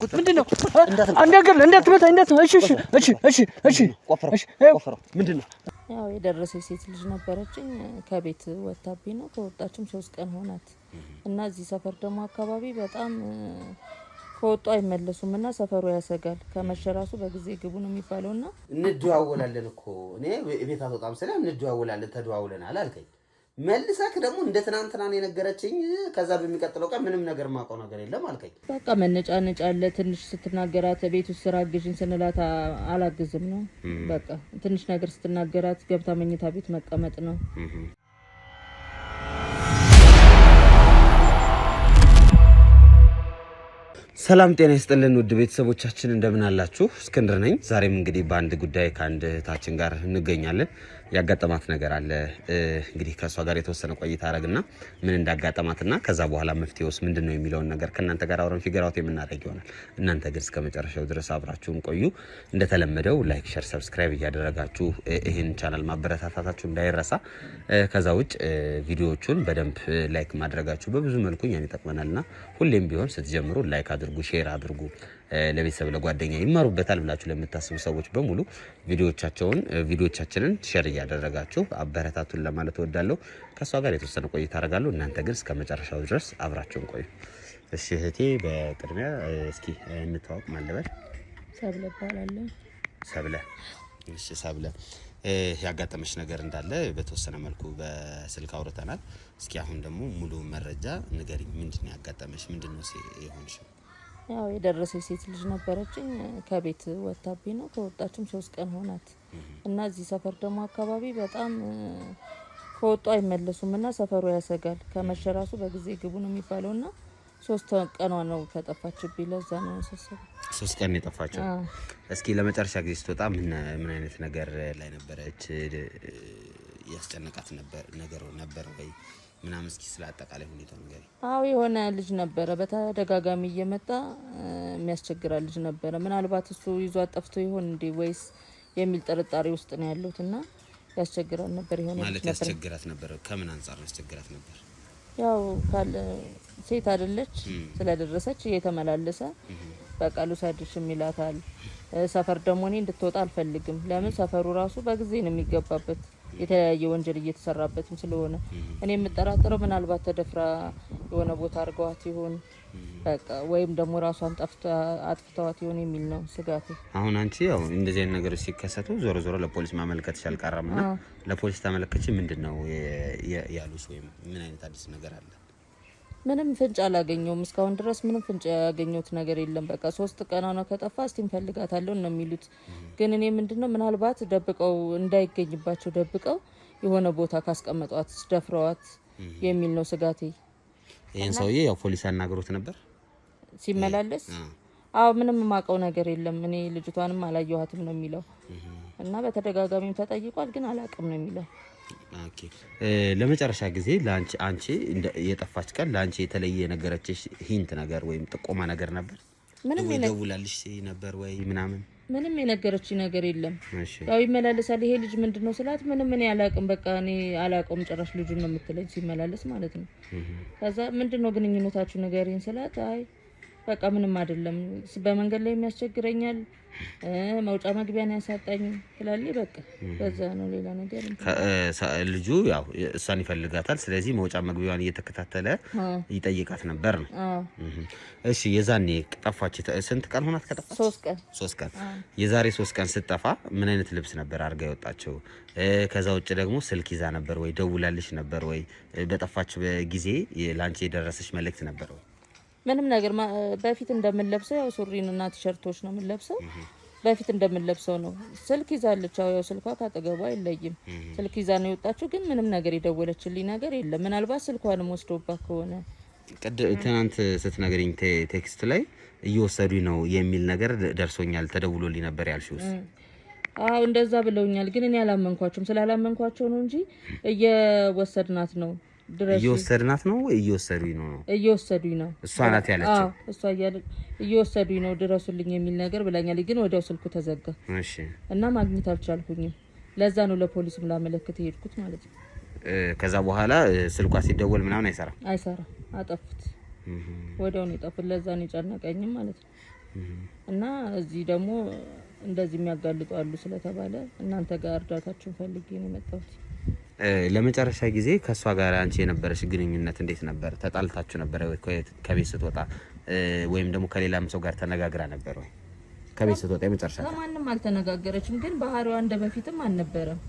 ምንድነው? አንደገር እንደትመታ እንደት እሺ ቆፈረው ምንድነው? ያው የደረሰች ሴት ልጅ ነበረችኝ ከቤት ወጣብኝ ነው ከወጣችም 3 ቀን ሆናት እና እዚህ ሰፈር ደግሞ አካባቢ በጣም ከወጡ አይመለሱምና ሰፈሩ ያሰጋል ከመሸራሱ በጊዜ ግቡ ነው የሚባለውና እንደዋወላለን እኮ እኔ ቤት አትወጣም ሰላም እንደዋወላለን ተደዋውለናል አልከኝ መልሰክ ደግሞ እንደ ትናንትና ነው የነገረችኝ ከዛ በሚቀጥለው ቀን ምንም ነገር ማቆ ነገር የለም አልከኝ በቃ መነጫነጫ አለ ትንሽ ስትናገራት ቤት ውስጥ ስራ አግዥኝ ስንላት አላግዝም ነው በቃ ትንሽ ነገር ስትናገራት ገብታ መኝታ ቤት መቀመጥ ነው ሰላም ጤና ይስጥልን ውድ ቤተሰቦቻችን እንደምን አላችሁ እስክንድር ነኝ ዛሬም እንግዲህ በአንድ ጉዳይ ካንድ ታችን ጋር እንገኛለን ያጋጠማት ነገር አለ እንግዲህ ከሷ ጋር የተወሰነ ቆይታ አረግና ምን እንዳጋጠማትና ከዛ በኋላ መፍትሄውስ ምንድነው የሚለው ነገር ከናንተ ጋር አውረን ፊገር አውት የምናደርግ ይሆናል እናንተ ግን እስከ መጨረሻው ድረስ አብራችሁን ቆዩ እንደተለመደው ላይክ ሼር ሰብስክራይብ ያደረጋችሁ ይሄን ቻናል ማበረታታታችሁ እንዳይረሳ ከዛ ውጭ ቪዲዮዎቹን በደንብ ላይክ ማድረጋችሁ በብዙ መልኩ ያን ይጠቅመናልና ሁሌም ቢሆን ስትጀምሩ ላይክ አድርጉ ሼር አድርጉ ለቤተሰብ ለጓደኛ ይማሩበታል ብላችሁ ለምታስቡ ሰዎች በሙሉ ቪዲዮዎቻችንን ሼር ያደረጋችሁ አበረታቱን ለማለት ወዳለው ከሷ ጋር የተወሰነ ቆይታ አረጋለሁ እናንተ ግን እስከ መጨረሻው ድረስ አብራችሁን ቆዩ እሺ እህቴ በቅድሚያ እስኪ እንተዋወቅ ማለበል ሰብለ ባላለ ሰብለ እሺ ሰብለ ያጋጠመሽ ነገር እንዳለ በተወሰነ መልኩ በስልክ አውርተናል እስኪ አሁን ደግሞ ሙሉ መረጃ ንገሪኝ ምንድነው ያጋጠመሽ ምንድነው የሆንሽ ያው የደረሰች ሴት ልጅ ነበረችኝ ከቤት ወጣብኝ ነው ከወጣችም 3 ቀን ሆናት እና እዚህ ሰፈር ደግሞ አካባቢ በጣም ከወጡ አይመለሱምና ሰፈሩ ያሰጋል ከመሸራሱ በጊዜ ግቡ ነው የሚባለውና 3 ቀኗ ነው ከጠፋችብኝ ለዛ ነው ሰሰብ 3 ቀን የጠፋችው እስኪ ለመጨረሻ ጊዜ ስትወጣ ምን አይነት ነገር ላይ ነበረች ያስጨነቃት ነበር ወይ ምናምን እስኪ ስላጠቃላይ ሁኔታው ነገር አው የሆነ ልጅ ነበረ በተደጋጋሚ እየመጣ የሚያስቸግራል ልጅ ነበረ ምናልባት እሱ ይዞ አጠፍቶ ይሆን እንዴ ወይስ የሚል ጥርጣሬ ውስጥ ነው ያለውትና ያስቸግራል ነበር ይሆነ ማለት ያስቸግራት ነበር ከምን አንፃር ያስቸግራት ነበር ያው ካለ ሴት አይደለች ስለደረሰች እየተመላለሰ በቃ ሉሳድሽ የሚላታል ሰፈር ደግሞ እኔ እንድትወጣ አልፈልግም ለምን ሰፈሩ ራሱ በጊዜ ነው የሚገባበት የተለያየ ወንጀል እየተሰራበትም ስለሆነ እኔ የምጠራጠረው ምናልባት ተደፍራ የሆነ ቦታ አርገዋት ይሆን በቃ ወይም ደግሞ ራሷን አጥፍተዋት ይሆን የሚል ነው ስጋቴ አሁን አንቺ ያው እንደዚህ አይነት ነገሮች ሲከሰቱ ዞሮ ለፖሊስ ማመልከት ይሻልቀራምና ለፖሊስ ተመለከች ምንድነው ያሉስ ወይ ምን አይነት አዲስ ነገር አለ ምንም ፍንጭ አላገኘውም እስካሁን ድረስ ምንም ፍንጭ ያገኘሁት ነገር የለም በቃ 3 ቀን ነው ከጠፋ እስቲ እንፈልጋታለን ነው የሚሉት ግን እኔ ምንድነው ምናልባት ደብቀው እንዳይገኝባቸው ደብቀው የሆነ ቦታ ካስቀመጧት ደፍረዋት የሚል ነው ስጋቴ ይሄን ሰውዬ ያው ፖሊስ አናግሮት ነበር ሲመላለስ አው ምንም ማቀው ነገር የለም እኔ ልጅቷንም አላየኋትም ነው የሚለው እና በተደጋጋሚም ተጠይቋል ግን አላቅም ነው የሚለው ኦኬ ለመጨረሻ ጊዜ አንቺ የጠፋች ቀን ላንቺ የተለየ ነገረችሽ ሂንት ነገር ወይም ጥቆማ ነገር ነበር ምንም ይደውላልሽ ነበር ወይ ምንም የነገረችኝ ነገር የለም ያው ይመላለሳል ይሄ ልጅ ምንድነው ስላት ምንም እኔ አላቅም በቃ እኔ አላቀም ጭራሽ ልጁን ነው የምትለኝ ሲመላለስ ማለት ነው ከዛ ምንድነው ግንኙነታችሁ ነገርኝ ስላት አይ በቃ ምንም አይደለም በመንገድ ላይ የሚያስቸግረኛል መውጫ መግቢያን ያሳጣኝ ትላለች በቃ በዛ ነው ሌላ ነገር ልጁ ያው እሷን ይፈልጋታል ስለዚህ መውጫ መግቢያን እየተከታተለ ይጠይቃት ነበር ነው እሺ የዛኔ ጠፋች ስንት ቀን ሆናት ከጠፋች 3 ቀን የዛሬ 3 ቀን ስትጠፋ ምን አይነት ልብስ ነበር አርጋ የወጣቸው ከዛ ውጭ ደግሞ ስልክ ይዛ ነበር ወይ ደውላልሽ ነበር ወይ በጠፋች ጊዜ ላንቺ የደረሰሽ መልእክት ነበር ወይ ምንም ነገር በፊት እንደምንለብሰው ያው ሱሪና ቲሸርቶች ነው የምንለብሰው በፊት እንደምንለብሰው ነው ስልክ ይዛለች ያው ስልኳ ካጠገቧ አይለይም ስልክ ይዛ ነው የወጣችው ግን ምንም ነገር ይደወለችልኝ ነገር የለም ምናልባት ስልኳንም ወስዶባት ከሆነ ትናንት ስትነግሪኝ ቴክስት ላይ እየወሰዱኝ ነው የሚል ነገር ደርሶኛል ተደውሎልኝ ነበር ያልሽውስ አው እንደዛ ብለውኛል ግን እኔ አላመንኳቸውም ስላላመንኳቸው ነው እንጂ እየወሰድናት ነው ድረስ እየወሰድናት ነው እየወሰዱኝ ነው እሷ ናት ያለችው እሷ እየወሰዱኝ ነው ድረሱልኝ የሚል ነገር ብለኛል ግን ወዲያው ስልኩ ተዘጋ እሺ እና ማግኘት አልቻልኩኝም ለዛ ነው ለፖሊስም ላመለክት ሄድኩት ማለት ነው ከዛ በኋላ ስልኳ ሲደወል ምናምን አይሰራ አጠፉት ወዲያው ነው የጠፉት ለዛ ነው የጨነቀኝም ማለት ነው እና እዚህ ደግሞ እንደዚህ የሚያጋልጡ አሉ ስለተባለ እናንተ ጋር እርዳታችሁን ፈልጌ ነው የመጣሁት። ለመጨረሻ ጊዜ ከሷ ጋር አንቺ የነበረሽ ግንኙነት እንዴት ነበር? ተጣልታችሁ ነበር ወይ ከቤት ስትወጣ? ወይም ደግሞ ከሌላም ሰው ጋር ተነጋግራ ነበር ወይ? ከቤት ስትወጣ የመጨረሻ ከማንም አልተነጋገረችም፣ ግን ባህሪዋ እንደበፊትም አልነበረም።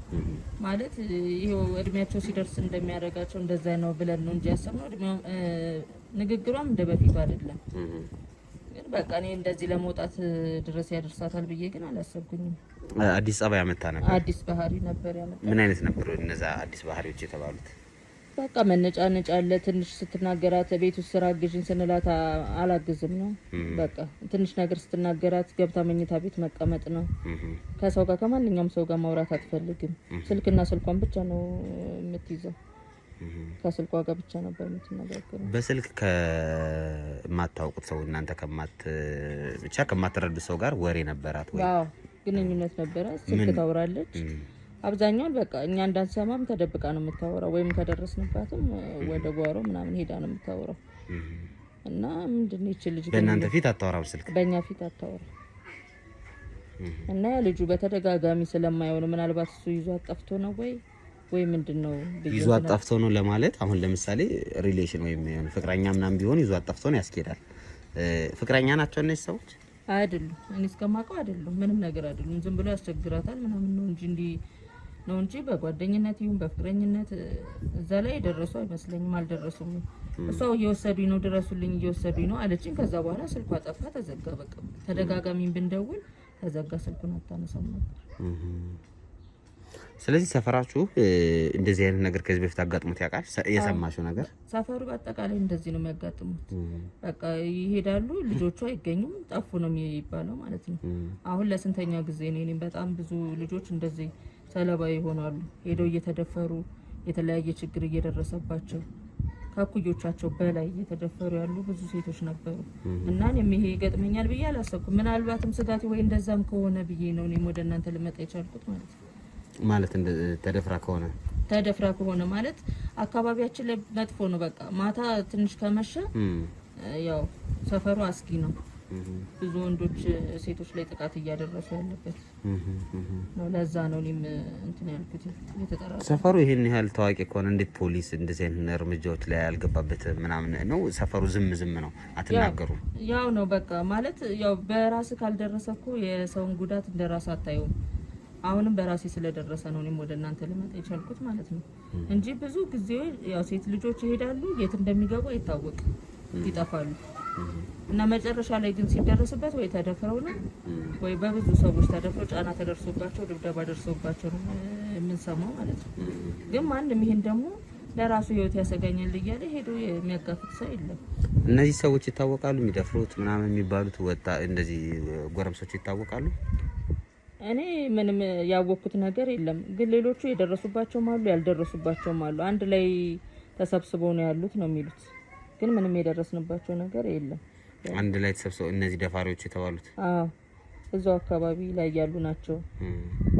ማለት ይሄው እድሜያቸው ሲደርስ እንደሚያደርጋቸው እንደዛ ነው ብለን ነው እንጂ ያሰብነው ንግግሯም እንደበፊቱ አይደለም። ግን በቃ እኔ እንደዚህ ለመውጣት ድረስ ያደርሳታል ብዬ ግን አላሰብኩኝም። አዲስ ጸባይ ያመጣ ነበር። አዲስ ባህሪ ነበር ያመጣ። ምን አይነት ነበር እነዛ አዲስ ባህሪዎች የተባሉት? በቃ መነጫነጭ አለ። ትንሽ ስትናገራት ቤት ውስጥ ስራ አግዥኝ ስንላት አላግዝም ነው። በቃ ትንሽ ነገር ስትናገራት ገብታ መኝታ ቤት መቀመጥ ነው። ከሰው ጋር ከማንኛውም ሰው ጋር ማውራት አትፈልግም። ስልክና ስልኳን ብቻ ነው የምትይዘው። ከስልኳ ጋር ብቻ ነበር የምትነጋገረው። በስልክ ከማታውቁት ሰው እናንተ ብቻ ከማትረዱት ሰው ጋር ወሬ ነበራት ወይ? አዎ ግንኙነት ነበራት። ስልክ ታወራለች። አብዛኛውን በቃ እኛ እንዳንሰማም ተደብቃ ነው የምታወራው። ወይም ከደረስንባትም ወደ ጓሮ ምናምን ሄዳ ነው የምታወራው። እና ምንድነው ይችል ልጅ በእናንተ ፊት አታወራም? ስልክ በእኛ ፊት አታወራም። እና ያ ልጁ በተደጋጋሚ ስለማየው ነው። ምናልባት እሱ ይዟት ጠፍቶ ነው ወይ ምንድነው? ይዟት ጠፍቶ ነው ለማለት አሁን ለምሳሌ ሪሌሽን ወይም ፍቅረኛ ምናምን ቢሆን ይዟት ጠፍቶ ነው ያስኬዳል። ፍቅረኛ ናቸው እነዚህ ሰዎች? አይደሉም። እኔ እስከማውቀው አይደሉም። ምንም ነገር አይደሉም። ዝም ብሎ ያስቸግራታል ምናምን ነው እንጂ በጓደኝነት ይሁን በፍቅረኝነት እዛ ላይ የደረሱ አይመስለኝም። አልደረሱም። እሷው እየወሰዱኝ ነው ድረሱልኝ እየወሰዱኝ ነው አለችኝ። ከዛ በኋላ ስልኳ ጠፋ፣ ተዘጋ። በቃ ተደጋጋሚም ብንደውል ተዘጋ፣ ስልኩን አታነሳም ነበር። ስለዚህ ሰፈራችሁ እንደዚህ አይነት ነገር ከዚህ በፊት አጋጥሞት ያውቃል? የሰማሽው ነገር? ሰፈሩ በአጠቃላይ እንደዚህ ነው የሚያጋጥሙት። በቃ ይሄዳሉ፣ ልጆቹ አይገኙም፣ ጠፉ ነው የሚባለው ማለት ነው። አሁን ለስንተኛ ጊዜ ነው? እኔም በጣም ብዙ ልጆች እንደዚህ ሰለባ ይሆናሉ። ሄደው እየተደፈሩ የተለያየ ችግር እየደረሰባቸው ከኩዮቻቸው በላይ እየተደፈሩ ያሉ ብዙ ሴቶች ነበሩ። እና እኔም ይሄ ይገጥመኛል ብዬ አላሰብኩም። ምናልባትም ስጋቴ ወይ እንደዛም ከሆነ ብዬ ነው እኔም ወደ እናንተ ልመጣ የቻልኩት ማለት ነው። ማለት ተደፍራ ከሆነ ማለት አካባቢያችን ላይ መጥፎ ነው። በቃ ማታ ትንሽ ከመሸ ያው ሰፈሩ አስጊ ነው። ብዙ ወንዶች ሴቶች ላይ ጥቃት እያደረሱ ያለበት ነው። ለዛ ነው እኔም እንትን ያልኩት የተጠራ ሰፈሩ ይሄን ያህል ታዋቂ ከሆነ እንዴት ፖሊስ እንደዚህ አይነት እርምጃዎች ላይ ያልገባበት ምናምን ነው? ሰፈሩ ዝም ነው አትናገሩ? ያው ነው በቃ ማለት ያው በራስ ካልደረሰ እኮ የሰውን ጉዳት እንደራስ አታየውም። አሁንም በራሴ ስለደረሰ ነው እኔም ወደ እናንተ ልመጣ የቻልኩት ማለት ነው እንጂ ብዙ ጊዜ ያው ሴት ልጆች ይሄዳሉ፣ የት እንደሚገቡ አይታወቅም፣ ይጠፋሉ። እና መጨረሻ ላይ ግን ሲደረስበት ወይ ተደፍረው ነው ወይ በብዙ ሰዎች ተደፍረው ጫና ተደርሶባቸው ድብደባ ደርሶባቸው ነው የምንሰማው ማለት ነው። ግን ማንም ይሄን ደግሞ ለራሱ ህይወት ያሰጋኛል እያለ ሄዶ የሚያጋፍጥ ሰው የለም። እነዚህ ሰዎች ይታወቃሉ፣ የሚደፍሩት ምናምን የሚባሉት እንደዚህ ጎረምሶች ይታወቃሉ? እኔ ምንም ያወቅኩት ነገር የለም። ግን ሌሎቹ የደረሱባቸውም አሉ ያልደረሱባቸውም አሉ። አንድ ላይ ተሰብስበው ነው ያሉት ነው የሚሉት። ግን ምንም የደረስንባቸው ነገር የለም። አንድ ላይ ተሰብስበው እነዚህ ደፋሪዎች የተባሉት? አዎ እዛው አካባቢ ላይ ያሉ ናቸው።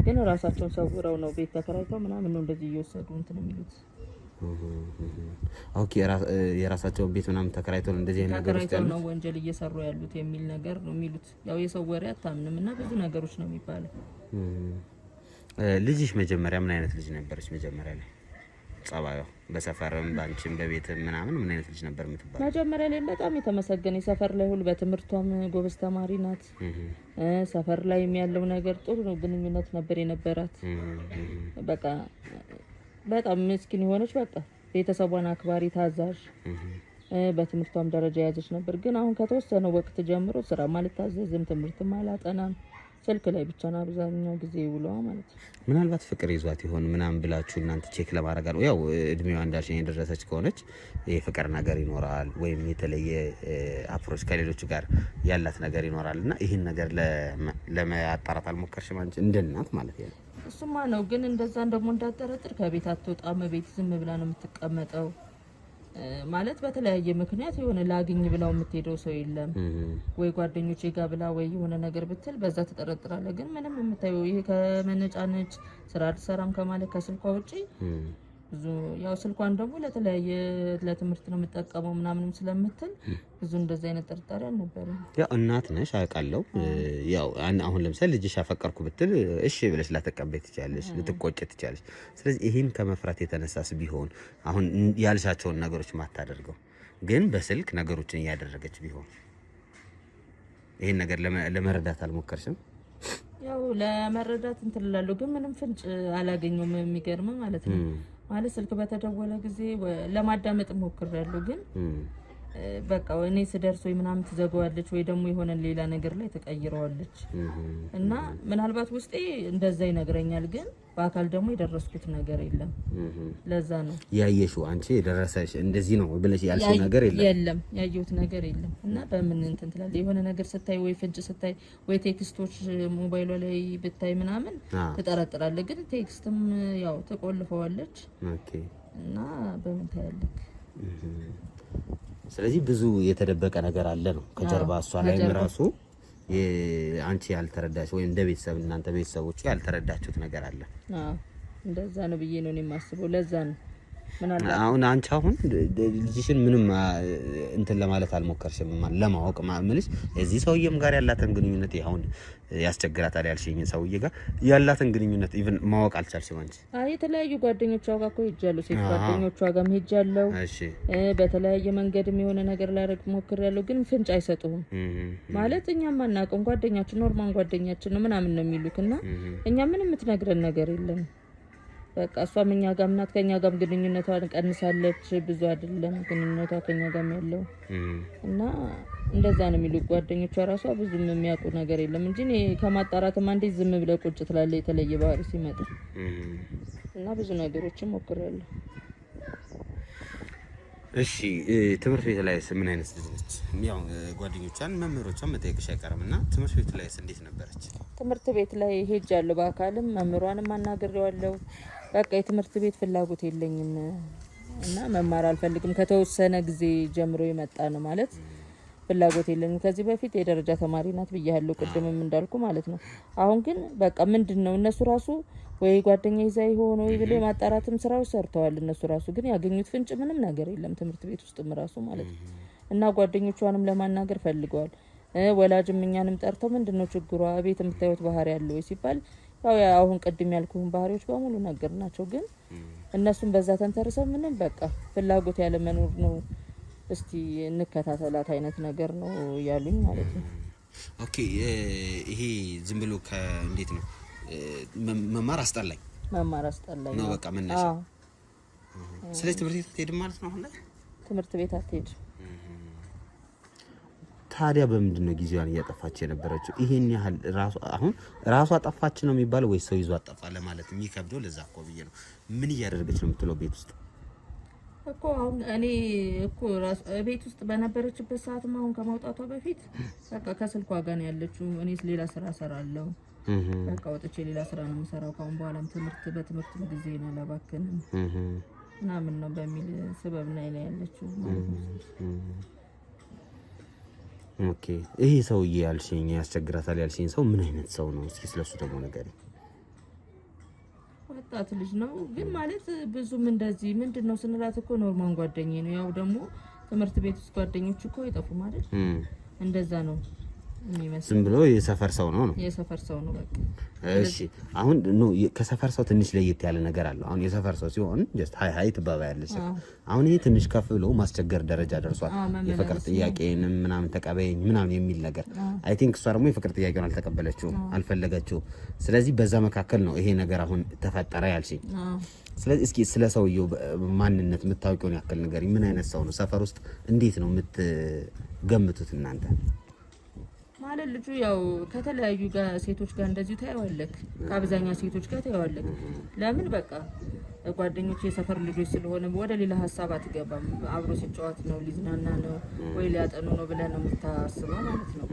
ግን ራሳቸውን ሰውረው ነው ቤት ተከራይተው ምናምን ነው እንደዚህ እየወሰዱ እንትን የሚሉት። ኦኬ የራሳቸውን ቤት ምናምን ተከራይተው እንደዚህ አይነት ነገር ውስጥ ነው ወንጀል እየሰሩ ያሉት የሚል ነገር ነው የሚሉት። ያው የሰው ወሬ አታምንም እና ብዙ ነገሮች ነው የሚባለው። ልጅሽ መጀመሪያ ምን አይነት ልጅ ነበረች? መጀመሪያ ላይ ጸባዩ በሰፈርም ባንቺም በቤትም ምናምን ምን አይነት ልጅ ነበር የምትባለው? መጀመሪያ ላይ በጣም የተመሰገነ ሰፈር ላይ ሁሉ በትምህርቷም ጎበዝ ተማሪ ናት። ሰፈር ላይ ያለው ነገር ጥሩ ነው፣ ግንኙነት ነበር የነበራት። በቃ በጣም ምስኪን የሆነች በቃ ቤተሰቧን አክባሪ ታዛዥ፣ በትምህርቷም ደረጃ ያዘች ነበር። ግን አሁን ከተወሰነ ወቅት ጀምሮ ስራ ማልታዘዝም፣ ትምህርትም አላጠናም፣ ስልክ ላይ ብቻ ነው አብዛኛው ጊዜ ውሏ ማለት ነው። ምናልባት ፍቅር ይዟት ይሆን ምናምን ብላችሁ እናንተ ቼክ ለማድረግ አለ? ያው እድሜዋ እንዳልሽኝ የደረሰች ከሆነች የፍቅር ነገር ይኖራል ወይም የተለየ አፕሮች ከሌሎች ጋር ያላት ነገር ይኖራል እና ይህን ነገር ለማጣራት አልሞከርሽም አንቺ እንደ እናት ማለት ነው? እሱማ ነው። ግን እንደዛን ደግሞ እንዳጠረጥር ከቤት አትወጣም፣ ቤት ዝም ብላ ነው የምትቀመጠው። ማለት በተለያየ ምክንያት የሆነ ላግኝ ብላው የምትሄደው ሰው የለም ወይ ጓደኞቼ ጋር ብላ ወይ የሆነ ነገር ብትል በዛ ተጠረጥራለ። ግን ምንም የምታየው ይሄ ከመነጫነጭ ስራ አልሰራም ከማለት ከስልኳ ውጪ ብዙ ያው ስልኳን ደግሞ ለተለያየ ለትምህርት ነው የምጠቀመው ምናምንም ስለምትል ብዙ እንደዛ አይነት ጥርጣሬ አልነበረም። ያው እናት ነሽ አውቃለሁ። ያው አሁን ለምሳሌ ልጅሽ አፈቀርኩ ብትል እሺ ብለሽ ላተቀበይ ትችያለሽ፣ ልትቆጭ ትችያለሽ። ስለዚህ ይሄን ከመፍራት የተነሳስ ቢሆን አሁን ያልሻቸውን ነገሮች ማታደርገው ግን በስልክ ነገሮችን እያደረገች ቢሆን ይሄን ነገር ለመረዳት አልሞከርሽም? ያው ለመረዳት እንትን እላለሁ ግን ምንም ፍንጭ አላገኘሁም። የሚገርም ማለት ነው ማለት ስልክ በተደወለ ጊዜ ለማዳመጥ ሞክሬያለሁ ግን በቃ እኔ ስደርስ ወይ ምናምን ትዘጋዋለች ወይ ደግሞ የሆነ ሌላ ነገር ላይ ተቀይረዋለች እና ምናልባት ውስጤ እንደዛ ይነግረኛል ግን በአካል ደግሞ የደረስኩት ነገር የለም። ለዛ ነው ያየሽው አንቺ የደረሰሽ እንደዚህ ነው ብለሽ ያልሽው ነገር የለም ያየሁት ነገር የለም። እና በምን እንትን ትላለህ የሆነ ነገር ስታይ ወይ ፍንጭ ስታይ ወይ ቴክስቶች ሞባይሏ ላይ ብታይ ምናምን ትጠረጥራለህ ግን ቴክስትም ያው ተቆልፈዋለች እና በምን ታያለህ? ስለዚህ ብዙ የተደበቀ ነገር አለ ነው ከጀርባ እሷ ላይ ራሱ አንቺ ያልተረዳሽ ወይ እንደ ቤተሰብ እናንተ ቤተሰቦች ያልተረዳችሁት ነገር አለ። እንደዛ ነው ብዬ ነው የማስበው። ለዛ ነው አሁን አንቺ አሁን ልጅሽን ምንም እንትን ለማለት አልሞከርሽም ለማወቅ ማምልሽ እዚህ ሰውዬም ጋር ያላትን ግንኙነት ይሁን ያስቸግራታል ያልሽኝ ሰውዬ ጋር ያላትን ግንኙነት ኢቭን ማወቅ አልቻልሽም አንቺ? የተለያዩ ጓደኞቿ ጋር እኮ ሄጃለሁ፣ ሴት ጓደኞቿ ጋር ሄጃለሁ። በተለያየ መንገድም የሆነ ነገር ላደርግ ሞክሬያለሁ ግን ፍንጭ አይሰጡም። ማለት እኛም አናውቅም ጓደኛችን ኖርማል ጓደኛችን ነው ምናምን ነው የሚሉትና እኛ ምንም የምትነግረን ነገር የለም። በቃ እሷም እኛ ጋር ናት፣ ከኛ ጋር ግንኙነቷን ቀንሳለች፣ ብዙ አይደለም ግንኙነቷ ከኛ ጋር ያለው እና እንደዛ ነው የሚሉ ጓደኞቿ ራሷ ብዙም የሚያውቁ ነገር የለም እንጂ እኔ ከማጣራትም አንዴ ዝም ብለ ቁጭ ትላለች የተለየ ባህሪ ሲመጣ እና ብዙ ነገሮችን ሞክሬያለሁ። እሺ ትምህርት ቤት ላይስ ምን አይነት ልጅ ነች? ያው ጓደኞቿን መምህሮቿን መጠየቅሽ አይቀርምና ትምህርት ቤት ላይስ እንዴት ነበረች? ትምህርት ቤት ላይ ሄጃለሁ፣ በአካልም መምህሯንም አናግሬዋለሁ። በቃ የትምህርት ቤት ፍላጎት የለኝም እና መማር አልፈልግም ከተወሰነ ጊዜ ጀምሮ የመጣ ነው ማለት ፍላጎት የለኝም። ከዚህ በፊት የደረጃ ተማሪ ናት ብያለሁ ቅድምም እንዳልኩ ማለት ነው። አሁን ግን በቃ ምንድነው እነሱ ራሱ ወይ ጓደኛ ይዛ ይሆን ወይ ብለ ማጣራትም ስራው ሰርተዋል እነሱ ራሱ ግን ያገኙት ፍንጭ ምንም ነገር የለም ትምህርት ቤት ውስጥም ራሱ ማለት ነው። እና ጓደኞቿንም ለማናገር ፈልገዋል። ወላጅም እኛንም ጠርተው ምንድነው ችግሯ ቤት የምታዩት ባህሪ ያለው ወይ ሲባል ያው አሁን ቅድም ያልኩን ባህሪዎች በሙሉ ነገርናቸው ግን እነሱም በዛ ተንተርሰው ምንም በቃ ፍላጎት ያለ መኖር ነው እስቲ እንከታተላት አይነት ነገር ነው ያሉኝ ማለት ነው። ኦኬ ይሄ ዝም ብሎ እንዴት ነው መማር አስጠላኝ ነው በቃ መነሻ። ስለዚህ ትምህርት ቤት አትሄድም ማለት ነው አሁን ላይ? ትምህርት ቤት አትሄድም። ታዲያ በምንድነው ጊዜዋን እያጠፋች የነበረችው? ይሄን ያህል ራሷ ጠፋች ነው የሚባለው ወይ ሰው ይዞ አጠፋ ለማለት የሚከብደው ለዛ እኮ ብዬ ነው። ምን እያደረገች ነው የምትለው ቤት ውስጥ እኮ? አሁን እኔ እኮ ቤት ውስጥ በነበረችበት ሰዓትም አሁን ከመውጣቷ በፊት በቃ ከስልኳ ጋር ነው ያለችው። እኔስ ሌላ ስራ እሰራለሁ በቃ ወጥቼ ሌላ ስራ ነው የምሰራው ካሁን በኋላም በትምህርት ጊዜ ነው አላባክንም ምናምን ነው በሚል ሰበብ ላይ ያለችው ማለት ነው። ኦኬ ይሄ ሰውዬ ያልሽኝ ያስቸግራታል ያልሽኝ ሰው ምን አይነት ሰው ነው? እስኪ ስለሱ ደግሞ ንገሪኝ። ወጣት ልጅ ነው ግን ማለት ብዙም እንደዚህ ምንድነው ስንላት እኮ ኖርማል ጓደኛዬ ነው። ያው ደግሞ ትምህርት ቤት ውስጥ ጓደኞች እኮ ይጠፉ ማለት እንደዛ ነው የሚመስለው። ዝም ብሎ የሰፈር ሰው ነው የሰፈር ሰው ነው በቃ። እሺ አሁን ከሰፈር ሰው ትንሽ ለየት ያለ ነገር አለው። አሁን የሰፈር ሰው ሲሆን ጀስት ሃይ ትባባያለሽ። አሁን ይሄ ትንሽ ከፍ ብሎ ማስቸገር ደረጃ ደርሷል። የፍቅር ጥያቄንም ምናምን ተቀበይኝ ምናምን የሚል ነገር አይ ቲንክ እሷ ደግሞ የፍቅር ጥያቄውን አልተቀበለችውም፣ አልፈለገችው። ስለዚህ በዛ መካከል ነው ይሄ ነገር አሁን ተፈጠረ ያልሽኝ። ስለዚህ እስኪ ስለ ሰውየው ማንነት የምታውቂውን ያክል ንገሪኝ። ምን አይነት ሰው ነው? ሰፈር ውስጥ እንዴት ነው የምትገምቱት እናንተ? ማለት ልጁ ያው ከተለያዩ ጋር ሴቶች ጋር እንደዚሁ ታያዋለህ፣ ከአብዛኛው ሴቶች ጋር ታያዋለህ። ለምን በቃ ጓደኞች የሰፈር ልጆች ስለሆነ ወደ ሌላ ሀሳብ አትገባም። አብሮ ሲጫወት ነው ሊዝናና ነው ወይ ሊያጠኑ ነው ብለህ ነው የምታስበው ማለት ነው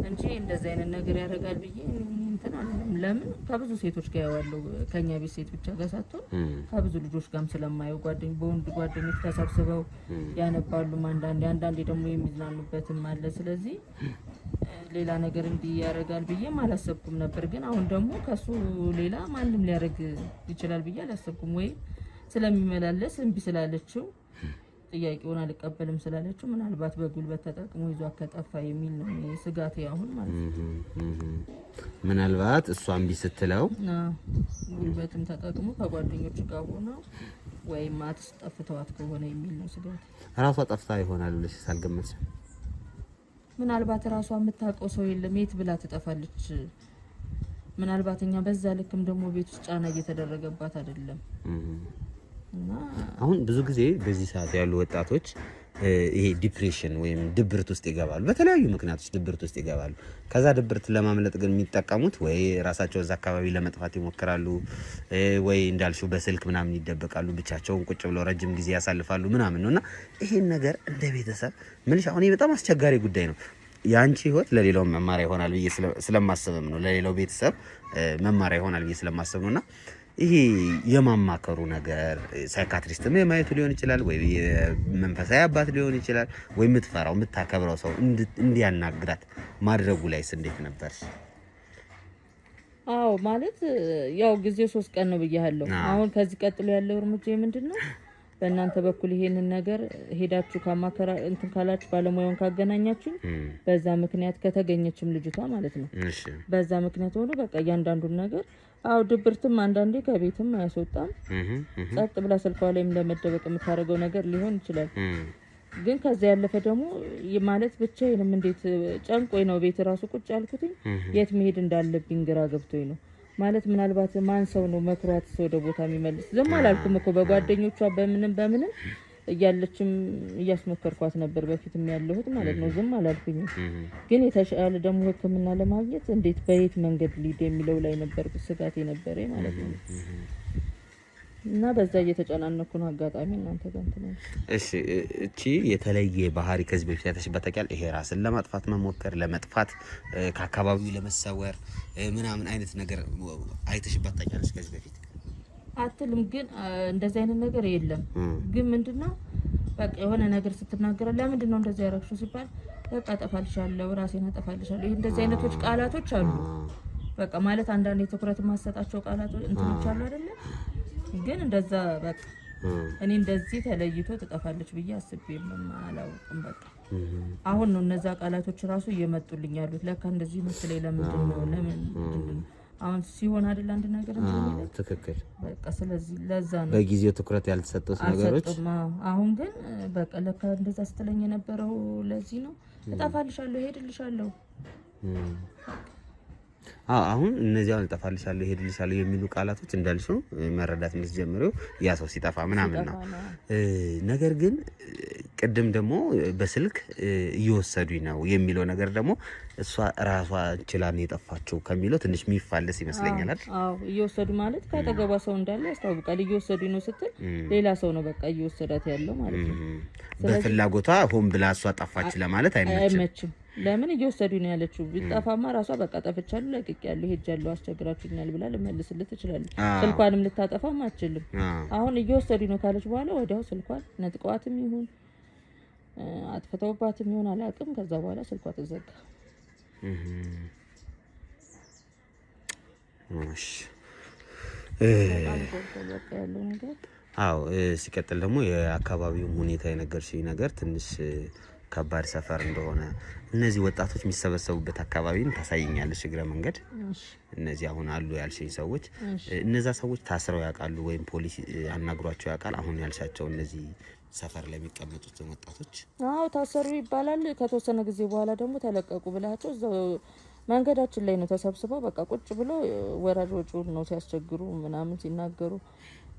እንጂ እንደዚህ አይነት ነገር ያደርጋል ብዬ እንትን አላለም። ለምን ከብዙ ሴቶች ጋር ያዋለው ከኛ ቤት ሴት ብቻ ጋር ሳትሆን ከብዙ ልጆች ጋርም ስለማየው በወንድ ጓደኞች ተሰብስበው ያነባሉ አንዳንዴ ደግሞ የሚዝናኑበትም አለ። ስለዚህ ሌላ ነገር እንዲህ ያደርጋል ብዬም አላሰብኩም ነበር። ግን አሁን ደግሞ ከሱ ሌላ ማንም ሊያደርግ ይችላል ብዬ አላሰብኩም። ወይ ስለሚመላለስ እምቢ ስላለችው ጥያቄውን አልቀበልም ስላለችው ምናልባት በጉልበት ተጠቅሞ ይዟ ከጠፋ የሚል ነው ስጋቴ አሁን ማለት ነው። ምናልባት እሷ እምቢ ስትለው ጉልበትም ተጠቅሞ ከጓደኞቹ ጋር ሆኖ ወይም አትስጠፍተዋት ከሆነ የሚል ነው ስጋቴ። ራሷ ጠፍታ ይሆናል ብለሽ ሳልገመት ምናልባት ራሷ የምታውቀው ሰው የለም የት ብላ ትጠፋለች? ምናልባት እኛ በዛ ልክም ደግሞ ቤት ውስጥ ጫና እየተደረገባት አይደለም። እና አሁን ብዙ ጊዜ በዚህ ሰዓት ያሉ ወጣቶች ይሄ ዲፕሬሽን ወይም ድብርት ውስጥ ይገባሉ። በተለያዩ ምክንያቶች ድብርት ውስጥ ይገባሉ። ከዛ ድብርት ለማምለጥ ግን የሚጠቀሙት ወይ ራሳቸው እዛ አካባቢ ለመጥፋት ይሞክራሉ፣ ወይ እንዳልሽው በስልክ ምናምን ይደበቃሉ፣ ብቻቸውን ቁጭ ብለው ረጅም ጊዜ ያሳልፋሉ ምናምን ነውና ይሄን ነገር እንደ ቤተሰብ ምንሽ አሁን በጣም አስቸጋሪ ጉዳይ ነው። ያንቺ ህይወት ለሌላው መማሪያ ይሆናል ብዬ ስለማስበም ነው። ለሌላው ቤተሰብ መማሪያ ይሆናል ብዬ ስለማስብ ነውና ይሄ የማማከሩ ነገር ሳይካትሪስትም የማየቱ ሊሆን ይችላል፣ ወይ መንፈሳዊ አባት ሊሆን ይችላል፣ ወይ የምትፈራው የምታከብረው ሰው እንዲያናግራት ማድረጉ ላይስ እንዴት ነበር? አዎ ማለት ያው ጊዜው 3 ቀን ነው ብያለሁ። አሁን ከዚህ ቀጥሎ ያለው እርምጃ ምንድነው? በእናንተ በኩል ይሄንን ነገር ሄዳችሁ ካማከራ እንትን ካላችሁ ባለሙያውን ካገናኛችሁ በዛ ምክንያት ከተገኘችም ልጅቷ ማለት ነው በዛ ምክንያት ሆኖ በቃ እያንዳንዱን ነገር አው ድብርትም አንዳንዴ ከቤትም አያስወጣም። ጸጥ ብላ ስልኳ ላይ እንደመደበቅ የምታደርገው ነገር ሊሆን ይችላል። ግን ከዛ ያለፈ ደግሞ ማለት ብቻዬንም እንዴት ጨንቆኝ ነው ቤት ራሱ ቁጭ ያልኩት የት መሄድ እንዳለብኝ ግራ ገብቶኝ ነው። ማለት ምናልባት ማን ሰው ነው መክሯት ወደ ቦታ የሚመልስ? ዝም አላልኩም እኮ በጓደኞቿ በምንም እያለችም እያስመከርኳት ነበር በፊትም ያለሁት ማለት ነው። ዝም አላልኩኝ። ግን የተሻለ ደግሞ ሕክምና ለማግኘት እንዴት በየት መንገድ ሊድ የሚለው ላይ ነበር ስጋቴ ነበር ማለት ነው። እና በዛ እየተጨናነኩ ነው አጋጣሚ እናንተ ጋር እንትን። እሺ እቺ የተለየ ባህሪ ከዚህ በፊት ያተሽበት ታውቂያል? ይሄ ራስን ለማጥፋት መሞከር፣ ለመጥፋት ከአካባቢው ለመሰወር ምናምን አይነት ነገር አይተሽበት ታውቂያለሽ ከዚህ በፊት? አትልም ግን እንደዚህ አይነት ነገር የለም። ግን ምንድነው በቃ የሆነ ነገር ስትናገር ለምንድነው እንደዚህ ያረክሽው ሲባል በቃ አጠፋልሻለሁ፣ ራሴን አጠፋልሻለሁ። ይሄ እንደዚህ አይነቶች ቃላቶች አሉ። በቃ ማለት አንዳንዴ ትኩረት ማሰጣቸው ቃላቶች እንትኖች አሉ አይደለ? ግን እንደዛ በቃ እኔ እንደዚህ ተለይቶ ትጠፋለች ብዬ አስቤም አላውቅም። በቃ አሁን ነው እነዛ ቃላቶች ራሱ እየመጡልኝ ያሉት። ለካ እንደዚህ መስለኝ ለምን አሁን ሲሆን አይደል አንድ ነገር እንደሚለው ትክክል። በቃ ስለዚህ ለዛ ነው በጊዜው ትኩረት ያልተሰጠው ነገሮች። አሁን ግን በቃ ለካ እንደዛ ስትለኝ የነበረው ለዚህ ነው። እጠፋልሻለሁ፣ እሄድልሻለሁ። አሁን እነዚህ አሁን እጠፋልሻለሁ፣ እሄድልሻለሁ የሚሉ ቃላቶች እንዳልሽው መረዳት የምትጀምሪው ያ ሰው ሲጠፋ ምናምን ነው። ነገር ግን ቅድም ደግሞ በስልክ እየወሰዱኝ ነው የሚለው ነገር ደግሞ እሷ ራሷ ችላን የጠፋችው ከሚለው ትንሽ የሚፋለስ ይመስለኛል አይደል? አዎ እየወሰዱ ማለት ካጠገቧ ሰው እንዳለ ያስታውቃል። እየወሰዱኝ ነው ስትል ሌላ ሰው ነው በቃ እየወሰዳት ያለው ማለት ነው። በፍላጎቷ ሆን ብላ እሷ ጠፋች ለማለት አይመችም። ለምን እየወሰዱኝ ነው ያለችው? ቢጠፋማ ራሷ በቃ ጠፍቻለሁ፣ ለቅቄያለሁ፣ ሄጃለሁ፣ አስቸግራችሁኛል ብላ ልመልስልህ ትችላለች። ስልኳንም ልታጠፋም አትችልም። አሁን እየወሰዱኝ ነው ካለች በኋላ ወዲያው ስልኳን ነጥቀዋትም ይሁን አጥፍተውባትም ይሁን አላውቅም። ከዛ በኋላ ስልኳ ተዘጋ። እሺ አዎ ሲቀጥል ደግሞ የአካባቢው ሁኔታ የነገርሽኝ ነገር ትንሽ ከባድ ሰፈር እንደሆነ እነዚህ ወጣቶች የሚሰበሰቡበት አካባቢን ታሳይኛለሽ እግረ መንገድ። እነዚህ አሁን አሉ ያልሽኝ ሰዎች እነዛ ሰዎች ታስረው ያውቃሉ ወይም ፖሊስ አናግሯቸው ያውቃል? አሁን ያልሻቸው እነዚህ ሰፈር ላይ የሚቀመጡት ወጣቶች አዎ ታሰሩ ይባላል። ከተወሰነ ጊዜ በኋላ ደግሞ ተለቀቁ ብላቸው እዛው መንገዳችን ላይ ነው ተሰብስበው በቃ ቁጭ ብለው ወራጅ ወጪውን ነው ሲያስቸግሩ ምናምን ሲናገሩ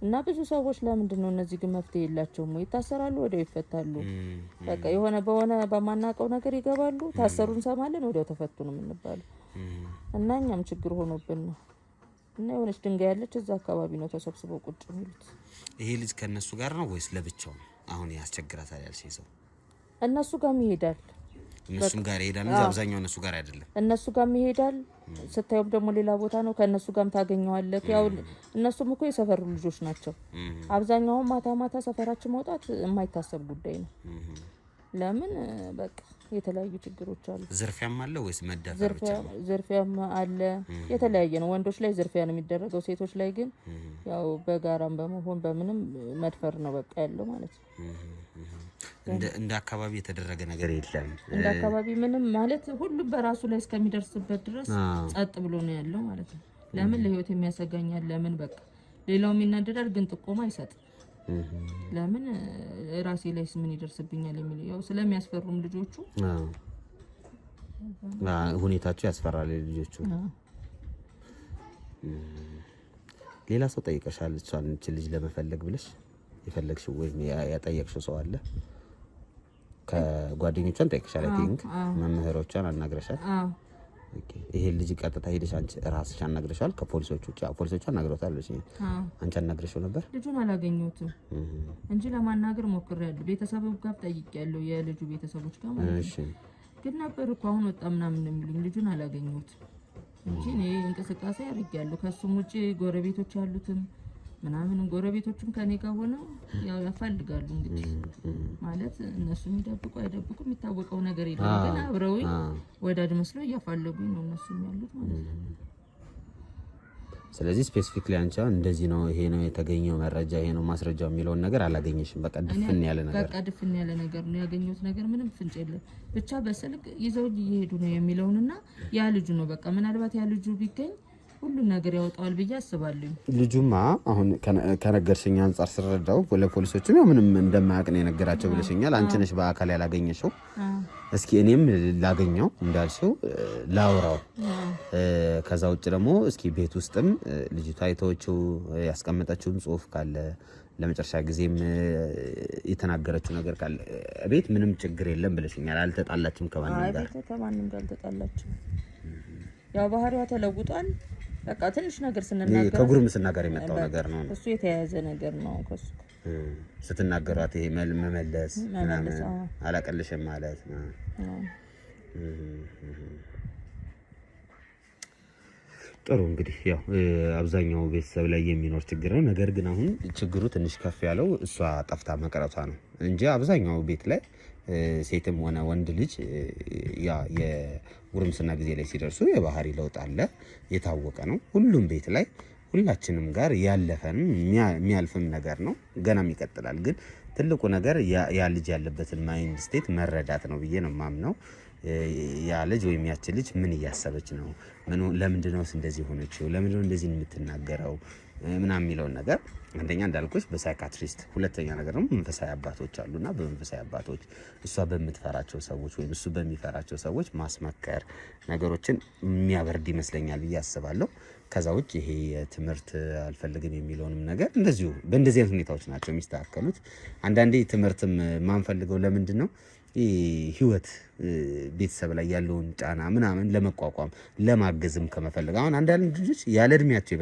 እና ብዙ ሰዎች ለምንድን ነው እነዚህ ግን መፍትሄ የላቸውም? ይታሰራሉ ወዲያው ይፈታሉ። በቃ የሆነ በሆነ በማናቀው ነገር ይገባሉ። ታሰሩ እንሰማለን ወዲያው ተፈቱ ነው የምንባለው። እና እኛም ችግር ሆኖብን ነው። እና የሆነች ድንጋይ ያለች እዛ አካባቢ ነው ተሰብስበው ቁጭ የሚሉት። ይሄ ልጅ ከነሱ ጋር ነው ወይስ ለብቻው? አሁን ያስቸግራታል ያልሽኝ ሰው እነሱ ጋር ይሄዳል። እነሱም ጋር ይሄዳል እንጂ አብዛኛው እነሱ ጋር አይደለም። እነሱ ጋር ይሄዳል። ስታዩም ደግሞ ሌላ ቦታ ነው። ከነሱ ጋርም ታገኘዋለህ። ያው እነሱም እኮ የሰፈሩ ልጆች ናቸው። አብዛኛው ማታ ማታ ሰፈራችን መውጣት የማይታሰብ ጉዳይ ነው። ለምን በቃ የተለያዩ ችግሮች አሉ። ዝርፊያም አለ ወይስ መደፈር ብቻ ነው? ዝርፊያም አለ። የተለያየ ነው። ወንዶች ላይ ዝርፊያ ነው የሚደረገው፣ ሴቶች ላይ ግን ያው በጋራም በመሆን በምንም መድፈር ነው በቃ ያለው ማለት ነው። እንደ አካባቢ የተደረገ ነገር የለም። እንደ አካባቢ ምንም ማለት ሁሉም በራሱ ላይ እስከሚደርስበት ድረስ ጸጥ ብሎ ነው ያለው ማለት ነው። ለምን ለህይወት የሚያሰጋኛል? ለምን በቃ ሌላው የሚናደዳል፣ ግን ጥቆማ አይሰጥም። ለምን ራሴ ላይስ ምን ይደርስብኛል የሚል ያው ስለሚያስፈሩም ልጆቹ ሁኔታቸው ያስፈራል ልጆቹ። ሌላ ሰው ጠይቀሻል? እሷን ልጅ ለመፈለግ ብለሽ የፈለግሽው ወይ ያጠየቅሽው ሰው አለ? ከጓደኞቿን ጠይቀሻል? አይ ቲንክ መምህሮቿን አናግረሻል? ኦኬ። ይሄ ልጅ ቀጥታ ሄደሽ አንቺ ራስሽ አናግረሻል? ከፖሊሶቹ ፖሊሶቹ አናግረውታል? እሺ። አንቺ አናግረሽው ነበር? ልጁን አላገኘሁትም እንጂ ለማናገር ሞክሬያለሁ። ቤተሰቡ ጋር ጠይቄያለሁ፣ የልጁ ቤተሰቦች ጋር ማለት ነው። እሺ። ግን ነበር እኮ አሁን ወጣ ምናምን የሚሉኝ። ልጁን አላገኘሁትም እንጂ እኔ እንቅስቃሴ አድርጌያለሁ። ከሱም ውጪ ጎረቤቶች ያሉትም ምናምን ጎረቤቶችም ከኔ ጋር ሆነው ያው ያፈልጋሉ። እንግዲህ ማለት እነሱ የሚደብቁ አይደብቁ የሚታወቀው ነገር የለም። ግን አብረውኝ ወዳጅ መስለው እያፋለጉኝ ነው እነሱ ያሉት ማለት ነው። ስለዚህ ስፔሲፊክሊ አንቺ እንደዚህ ነው ይሄ ነው የተገኘው መረጃ ይሄ ነው ማስረጃው የሚለውን ነገር አላገኘሽም? በቃ ድፍን ያለ ነገር በቃ ድፍን ያለ ነገር ነው ያገኘሁት። ነገር ምንም ፍንጭ የለም። ብቻ በስልክ ይዘው እየሄዱ ነው የሚለውንና ያ ልጁ ነው በቃ ምናልባት ያ ልጁ ቢገኝ ሁሉ ነገር ያወጣዋል ብዬ አስባለሁ። ልጁማ አሁን ከነገርሽኝ አንፃር ስረዳው ለፖሊሶችም ያው ምንም እንደማያውቅ ነው የነገራቸው ብለሽኛል። አንቺ ነሽ በአካል ያላገኘሽው። እስኪ እኔም ላገኘው እንዳልሽው ላውራው። ከዛ ውጭ ደግሞ እስኪ ቤት ውስጥም ልጅቷ አይተውችው ያስቀመጠችውን ጽሁፍ ካለ ለመጨረሻ ጊዜም የተናገረችው ነገር ካለ ቤት ምንም ችግር የለም ብለሽኛል። አልተጣላችም ከማንም ጋር? አይ ከማንም ጋር አልተጣላችም። ያው ባህሪዋ ተለውጧል። በቃ ትንሽ ነገር ስንናገር ከጉርምስና ጋር የመጣው ነገር ነው። እሱ የተያያዘ ነገር ነው። ከሱ ስትናገሯት ይሄ መመለስ ምናምን አላቀልሽም ማለት ነው። ጥሩ እንግዲህ ያው አብዛኛው ቤተሰብ ላይ የሚኖር ችግር ነው። ነገር ግን አሁን ችግሩ ትንሽ ከፍ ያለው እሷ ጠፍታ መቅረቷ ነው እንጂ አብዛኛው ቤት ላይ ሴትም ሆነ ወንድ ልጅ ያ የጉርምስና ጊዜ ላይ ሲደርሱ የባህሪ ለውጥ አለ፣ የታወቀ ነው። ሁሉም ቤት ላይ ሁላችንም ጋር ያለፈን የሚያልፍም ነገር ነው፣ ገናም ይቀጥላል። ግን ትልቁ ነገር ያ ልጅ ያለበትን ማይንድ ስቴት መረዳት ነው ብዬ ነው የማምነው። ያ ልጅ ወይም ያቺ ልጅ ምን እያሰበች ነው? ለምንድነው እንደዚህ ሆነችው? ለምንድነው እንደዚህ የምትናገረው? ምናምን የሚለውን ነገር አንደኛ እንዳልኩሽ በሳይካትሪስት፣ ሁለተኛ ነገር ደግሞ መንፈሳዊ አባቶች አሉና በመንፈሳዊ አባቶች እሷ በምትፈራቸው ሰዎች ወይም እሱ በሚፈራቸው ሰዎች ማስመከር ነገሮችን የሚያበርድ ይመስለኛል ብዬ አስባለሁ። ከዛ ውጭ ይሄ ትምህርት አልፈልግም የሚለውንም ነገር እንደዚሁ በእንደዚህ አይነት ሁኔታዎች ናቸው የሚስተካከሉት። አንዳንዴ ትምህርትም ማንፈልገው ለምንድን ነው ህይወት ቤተሰብ ላይ ያለውን ጫና ምናምን ለመቋቋም ለማገዝም ከመፈለግ አሁን አንዳንድ ልጆች ያለ እድሜያቸው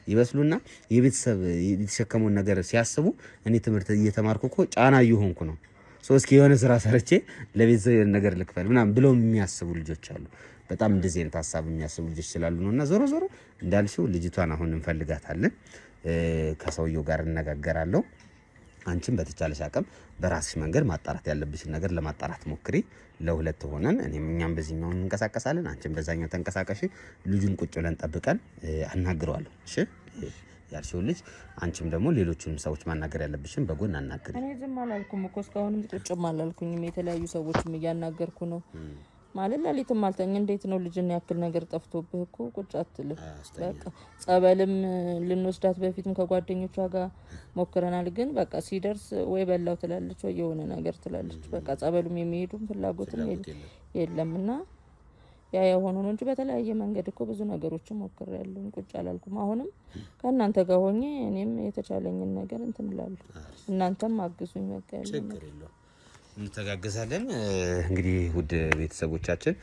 ይበስሉና የቤተሰብ የተሸከመውን ነገር ሲያስቡ እኔ ትምህርት እየተማርኩ እኮ ጫና እየሆንኩ ነው እስኪ የሆነ ስራ ሰርቼ ለቤተሰብ ነገር ልክፈል ምናምን ብለው የሚያስቡ ልጆች አሉ። በጣም እንደዚህ አይነት ሀሳብ የሚያስቡ ልጆች ስላሉ ነውና ዞሮ ዞሮ እንዳልሽው ልጅቷን አሁን እንፈልጋታለን። ከሰውየው ጋር እነጋገራለሁ። አንቺም በተቻለሽ አቅም በራስሽ መንገድ ማጣራት ያለብሽን ነገር ለማጣራት ሞክሪ። ለሁለት ሆነን እኛም በዚህኛው እንንቀሳቀሳለን፣ አንቺም በዛኛው ተንቀሳቀሽ። ልጁን ቁጭ ብለን ጠብቀን አናግረዋለሁ። እሺ ያልሽው ልጅ አንቺም ደግሞ ሌሎችንም ሰዎች ማናገር ያለብሽን በጎን አናግሪ። እኔ ዝም አላልኩም እኮ እስካሁንም ቁጭም አላልኩኝም። የተለያዩ ሰዎችም እያናገርኩ ነው ማለት ለሊትም አልተኛ። እንዴት ነው ልጅን ያክል ነገር ጠፍቶብህ እኮ ቁጭ አትልም። በቃ ጸበልም ልንወስዳት በፊትም ከጓደኞቿ ጋር ሞክረናል። ግን በቃ ሲደርስ ወይ በላው ትላለች ወይ የሆነ ነገር ትላለች። በቃ ጸበሉም የሚሄዱም ፍላጎትም የለምና ያ የሆነ ነው እንጂ በተለያየ መንገድ እኮ ብዙ ነገሮችን ሞክሬያለሁ። ቁጭ አላልኩም። አሁንም ከእናንተ ጋር ሆኜ እኔም የተቻለኝን ነገር እንትን እላለሁ። እናንተም አግዙኝ። በቃ ያለው እንተጋገዛለን። እንግዲህ ውድ ቤተሰቦቻችን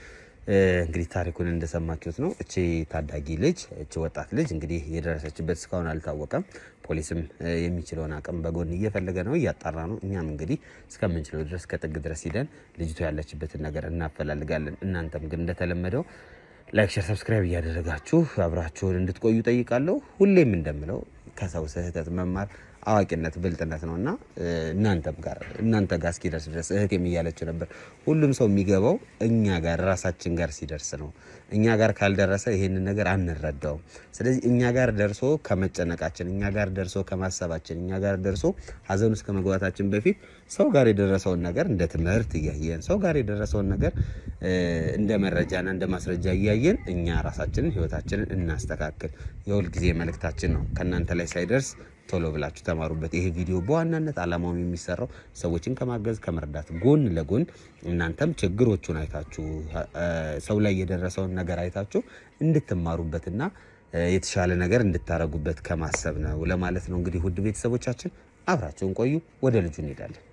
እንግዲህ ታሪኩን እንደሰማችሁት ነው። እቺ ታዳጊ ልጅ እቺ ወጣት ልጅ እንግዲህ የደረሰችበት እስካሁን አልታወቀም። ፖሊስም የሚችለውን አቅም በጎን እየፈለገ ነው፣ እያጣራ ነው። እኛም እንግዲህ እስከምንችለው ድረስ ከጥግ ድረስ ሄደን ልጅቷ ያለችበትን ነገር እናፈላልጋለን። እናንተም ግን እንደተለመደው ላይክ፣ ሼር፣ ሰብስክራይብ እያደረጋችሁ አብራችሁን እንድትቆዩ ጠይቃለሁ። ሁሌም እንደምለው ከሰው ስህተት መማር አዋቂነት ብልጥነት ነውና እናንተ ጋር እስኪደርስ ድረስ እህቴም እያለች ነበር። ሁሉም ሰው የሚገባው እኛ ጋር ራሳችን ጋር ሲደርስ ነው። እኛ ጋር ካልደረሰ ይሄንን ነገር አንረዳውም። ስለዚህ እኛ ጋር ደርሶ ከመጨነቃችን፣ እኛ ጋር ደርሶ ከማሰባችን፣ እኛ ጋር ደርሶ ሀዘን ውስጥ ከመግባታችን በፊት ሰው ጋር የደረሰውን ነገር እንደ ትምህርት እያየን፣ ሰው ጋር የደረሰውን ነገር እንደ መረጃና እንደ ማስረጃ እያየን እኛ ራሳችንን ህይወታችንን እናስተካክል። የሁል ጊዜ መልእክታችን ነው። ከእናንተ ላይ ሳይደርስ ቶሎ ብላችሁ ተማሩበት። ይሄ ቪዲዮ በዋናነት አላማውም የሚሰራው ሰዎችን ከማገዝ ከመርዳት ጎን ለጎን እናንተም ችግሮቹን አይታችሁ ሰው ላይ የደረሰውን ነገር አይታችሁ እንድትማሩበትና የተሻለ ነገር እንድታረጉበት ከማሰብ ነው ለማለት ነው። እንግዲህ ውድ ቤተሰቦቻችን አብራችሁን ቆዩ። ወደ ልጁ እንሄዳለን።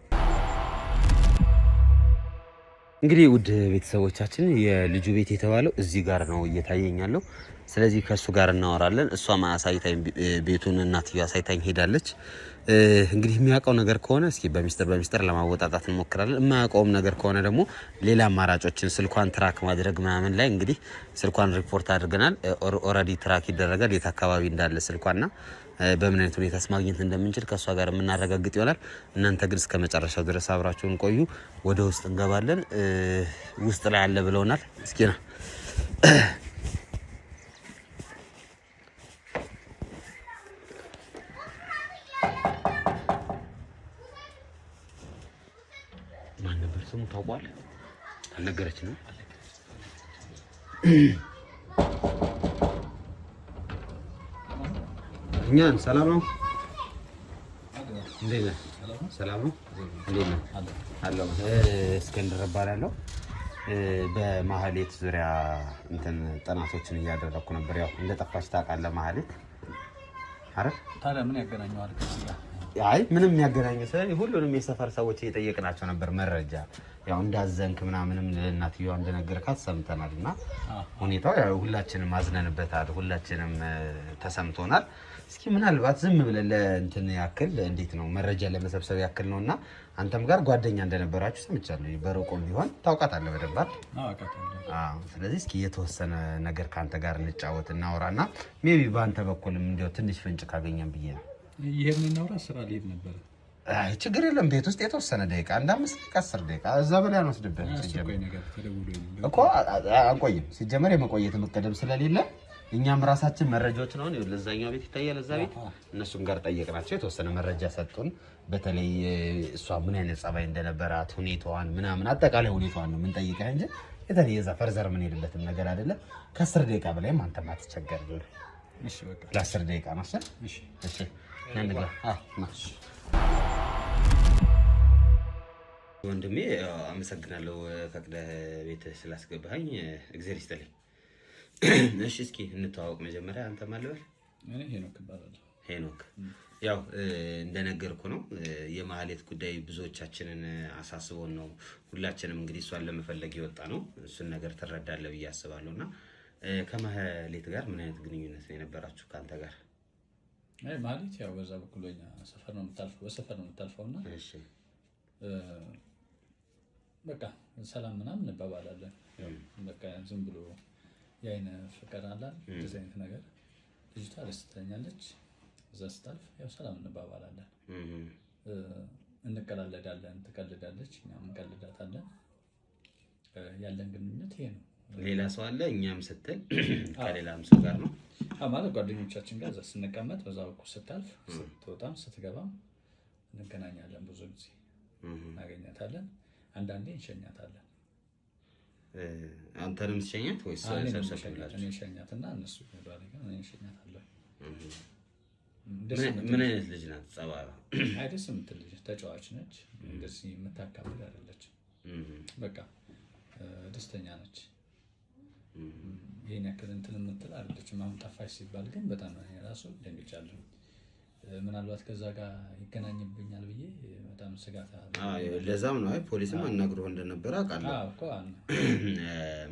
እንግዲህ ውድ ቤተሰቦቻችን የልጁ ቤት የተባለው እዚህ ጋር ነው እየታየኛለው። ስለዚህ ከሱ ጋር እናወራለን። እሷ ማሳይታኝ ቤቱን እናትየው አሳይታኝ ሄዳለች። እንግዲህ የሚያውቀው ነገር ከሆነ እስኪ በሚስጥር ለማወጣጣት እንሞክራለን። የማያውቀውም ነገር ከሆነ ደግሞ ሌላ አማራጮችን ስልኳን ትራክ ማድረግ ምናምን ላይ እንግዲህ ስልኳን ሪፖርት አድርገናል። ኦልሬዲ ትራክ ይደረጋል የት አካባቢ እንዳለ ስልኳና በምን አይነት ሁኔታስ ማግኘት እንደምንችል ከሷ ጋር የምናረጋግጥ ይሆናል። እናንተ ግን እስከ መጨረሻው ድረስ አብራችሁን ቆዩ። ወደ ውስጥ እንገባለን። ውስጥ ላይ አለ ብለውናል። እስኪ ና ማን ነበር ስሙ ታውቋል? አልነገረችንም። እኛን ሰላም ነው። እንዴት ነህ? ሰላም ነው። እንዴት ነህ? አለው እስክንድር እባላለሁ። በማህሌት ዙሪያ ጥናቶችን እያደረኩ ነበር። ያው እንደጠፋች ታውቃለህ ማህሌት አይደል? ታዲያ ምን ያገናኘዋል? አይ ምንም ያገናኘው ስለዚህ ሁሉንም የሰፈር ሰዎች እየጠየቅናቸው ነበር መረጃ። ያው እንዳዘንክ ምናምንም ለእናትየዋ እንደነገርካት ሰምተናልና ሁኔታው ያው ሁላችንም አዝነንበታል፣ ሁላችንም ተሰምቶናል። እስኪ ምናልባት ዝም ብለን ለእንትን ያክል እንዴት ነው መረጃ ለመሰብሰብ ያክል ነውና አንተም ጋር ጓደኛ እንደነበራችሁ ሰምቻለሁ። በሩቁም ቢሆን ታውቃታለህ በደንብ አይደል? አዎ። ስለዚህ እስኪ የተወሰነ ነገር ካንተ ጋር እንጫወት እናወራና ሜቢ በአንተ በኩልም እንደው ትንሽ ፍንጭ ካገኘን ብዬ ነው። ይሄን እናውራ። ስራ ልሄድ ነበር። አይ ችግር የለም። ቤት ውስጥ የተወሰነ ደቂቃ እንደ 5 ደቂቃ 10 ደቂቃ እዛ በላይ አንወስድብህም። እኮ አንቆይም። ሲጀመር የመቆየት መቀደም ስለሌለ እኛም ራሳችን መረጃዎች ነው ለዛኛው ቤት ይታያል። እዛ ቤት እነሱም ጋር ጠየቅናቸው። የተወሰነ መረጃ ሰጡን። በተለይ እሷ ምን አይነት ጸባይ እንደነበራት ሁኔታዋን ምናምን አጠቃላይ ሁኔታዋን ነው የምንጠይቀህ እንጂ የተለየ እዛ ፈርዘር ምን ሄድበትም ነገር አይደለም። ከ10 ደቂቃ በላይም አንተም አትቸገርም። እሺ በቃ ለ10 ደቂቃ ነው። እሺ እሺ ነንጋ ወንድሜ አመሰግናለሁ ፈቅደህ ቤት ስላስገባኸኝ። እግዚአብሔር ይስጥልኝ። እሺ እስኪ እንተዋወቅ መጀመሪያ። አንተ ማለበል? እኔ ሄኖክ እባላለሁ። ሄኖክ ያው እንደነገርኩ ነው የማህሌት ጉዳይ ብዙዎቻችንን አሳስቦን ነው ሁላችንም እንግዲህ እሷን ለመፈለግ የወጣ ነው። እሱን ነገር ትረዳለህ ብዬ አስባለሁና ከማህሌት ጋር ምን አይነት ግንኙነት ነው የነበራችሁ ካንተ ጋር? አይ ማህሌት ያው በዛ በኩልኛ ሰፈር ነው የምታልፈው፣ በሰፈር ነው የምታልፈውና እሺ በቃ ሰላም ምናምን እንባባላለን። በቃ ዝም ብሎ የአይነ ፍቅር አለ እንደዚህ አይነት ነገር። ልጅቷ ደስ ትለኛለች። እዛ ስታልፍ ያው ሰላም እንባባላለን፣ እንቀላለዳለን። ትቀልዳለች፣ እኛም እንቀልዳታለን። ያለን ግንኙነት ይሄ ነው። ሌላ ሰው አለ እኛም ስትል ከሌላም ሰው ጋር ነው ማለት ጓደኞቻችን ጋር እዛ ስንቀመጥ በዛ በኩል ስታልፍ ስትወጣም ስትገባም እንገናኛለን። ብዙ ጊዜ እናገኛታለን። አንዳንዴ እንሸኛታለን። አንተንም ትሸኛት ወይስ ሰብሰብ ብላችሁ? እኔ እሸኛትና እነሱ ይባላል ግን እኔ እሸኛታለሁ። ምን አይነት ልጅ ናት? ጸባይዋ አይ ደስ የምትል ልጅ ተጫዋች ነች። እንደዚህ የምታካብድ አይደለችም። በቃ ደስተኛ ነች። ይሄን ያክል እንትን የምትል አይደለችም። አሁን ጠፋች ሲባል ግን በጣም ራሱ ደንግጫለሁ። ምናልባት ከዛ ጋር ይገናኝብኛል ብዬ በጣም ስጋት አለ። ለዛም ነው ፖሊስም አናግሮህ እንደነበረ አውቃለሁ።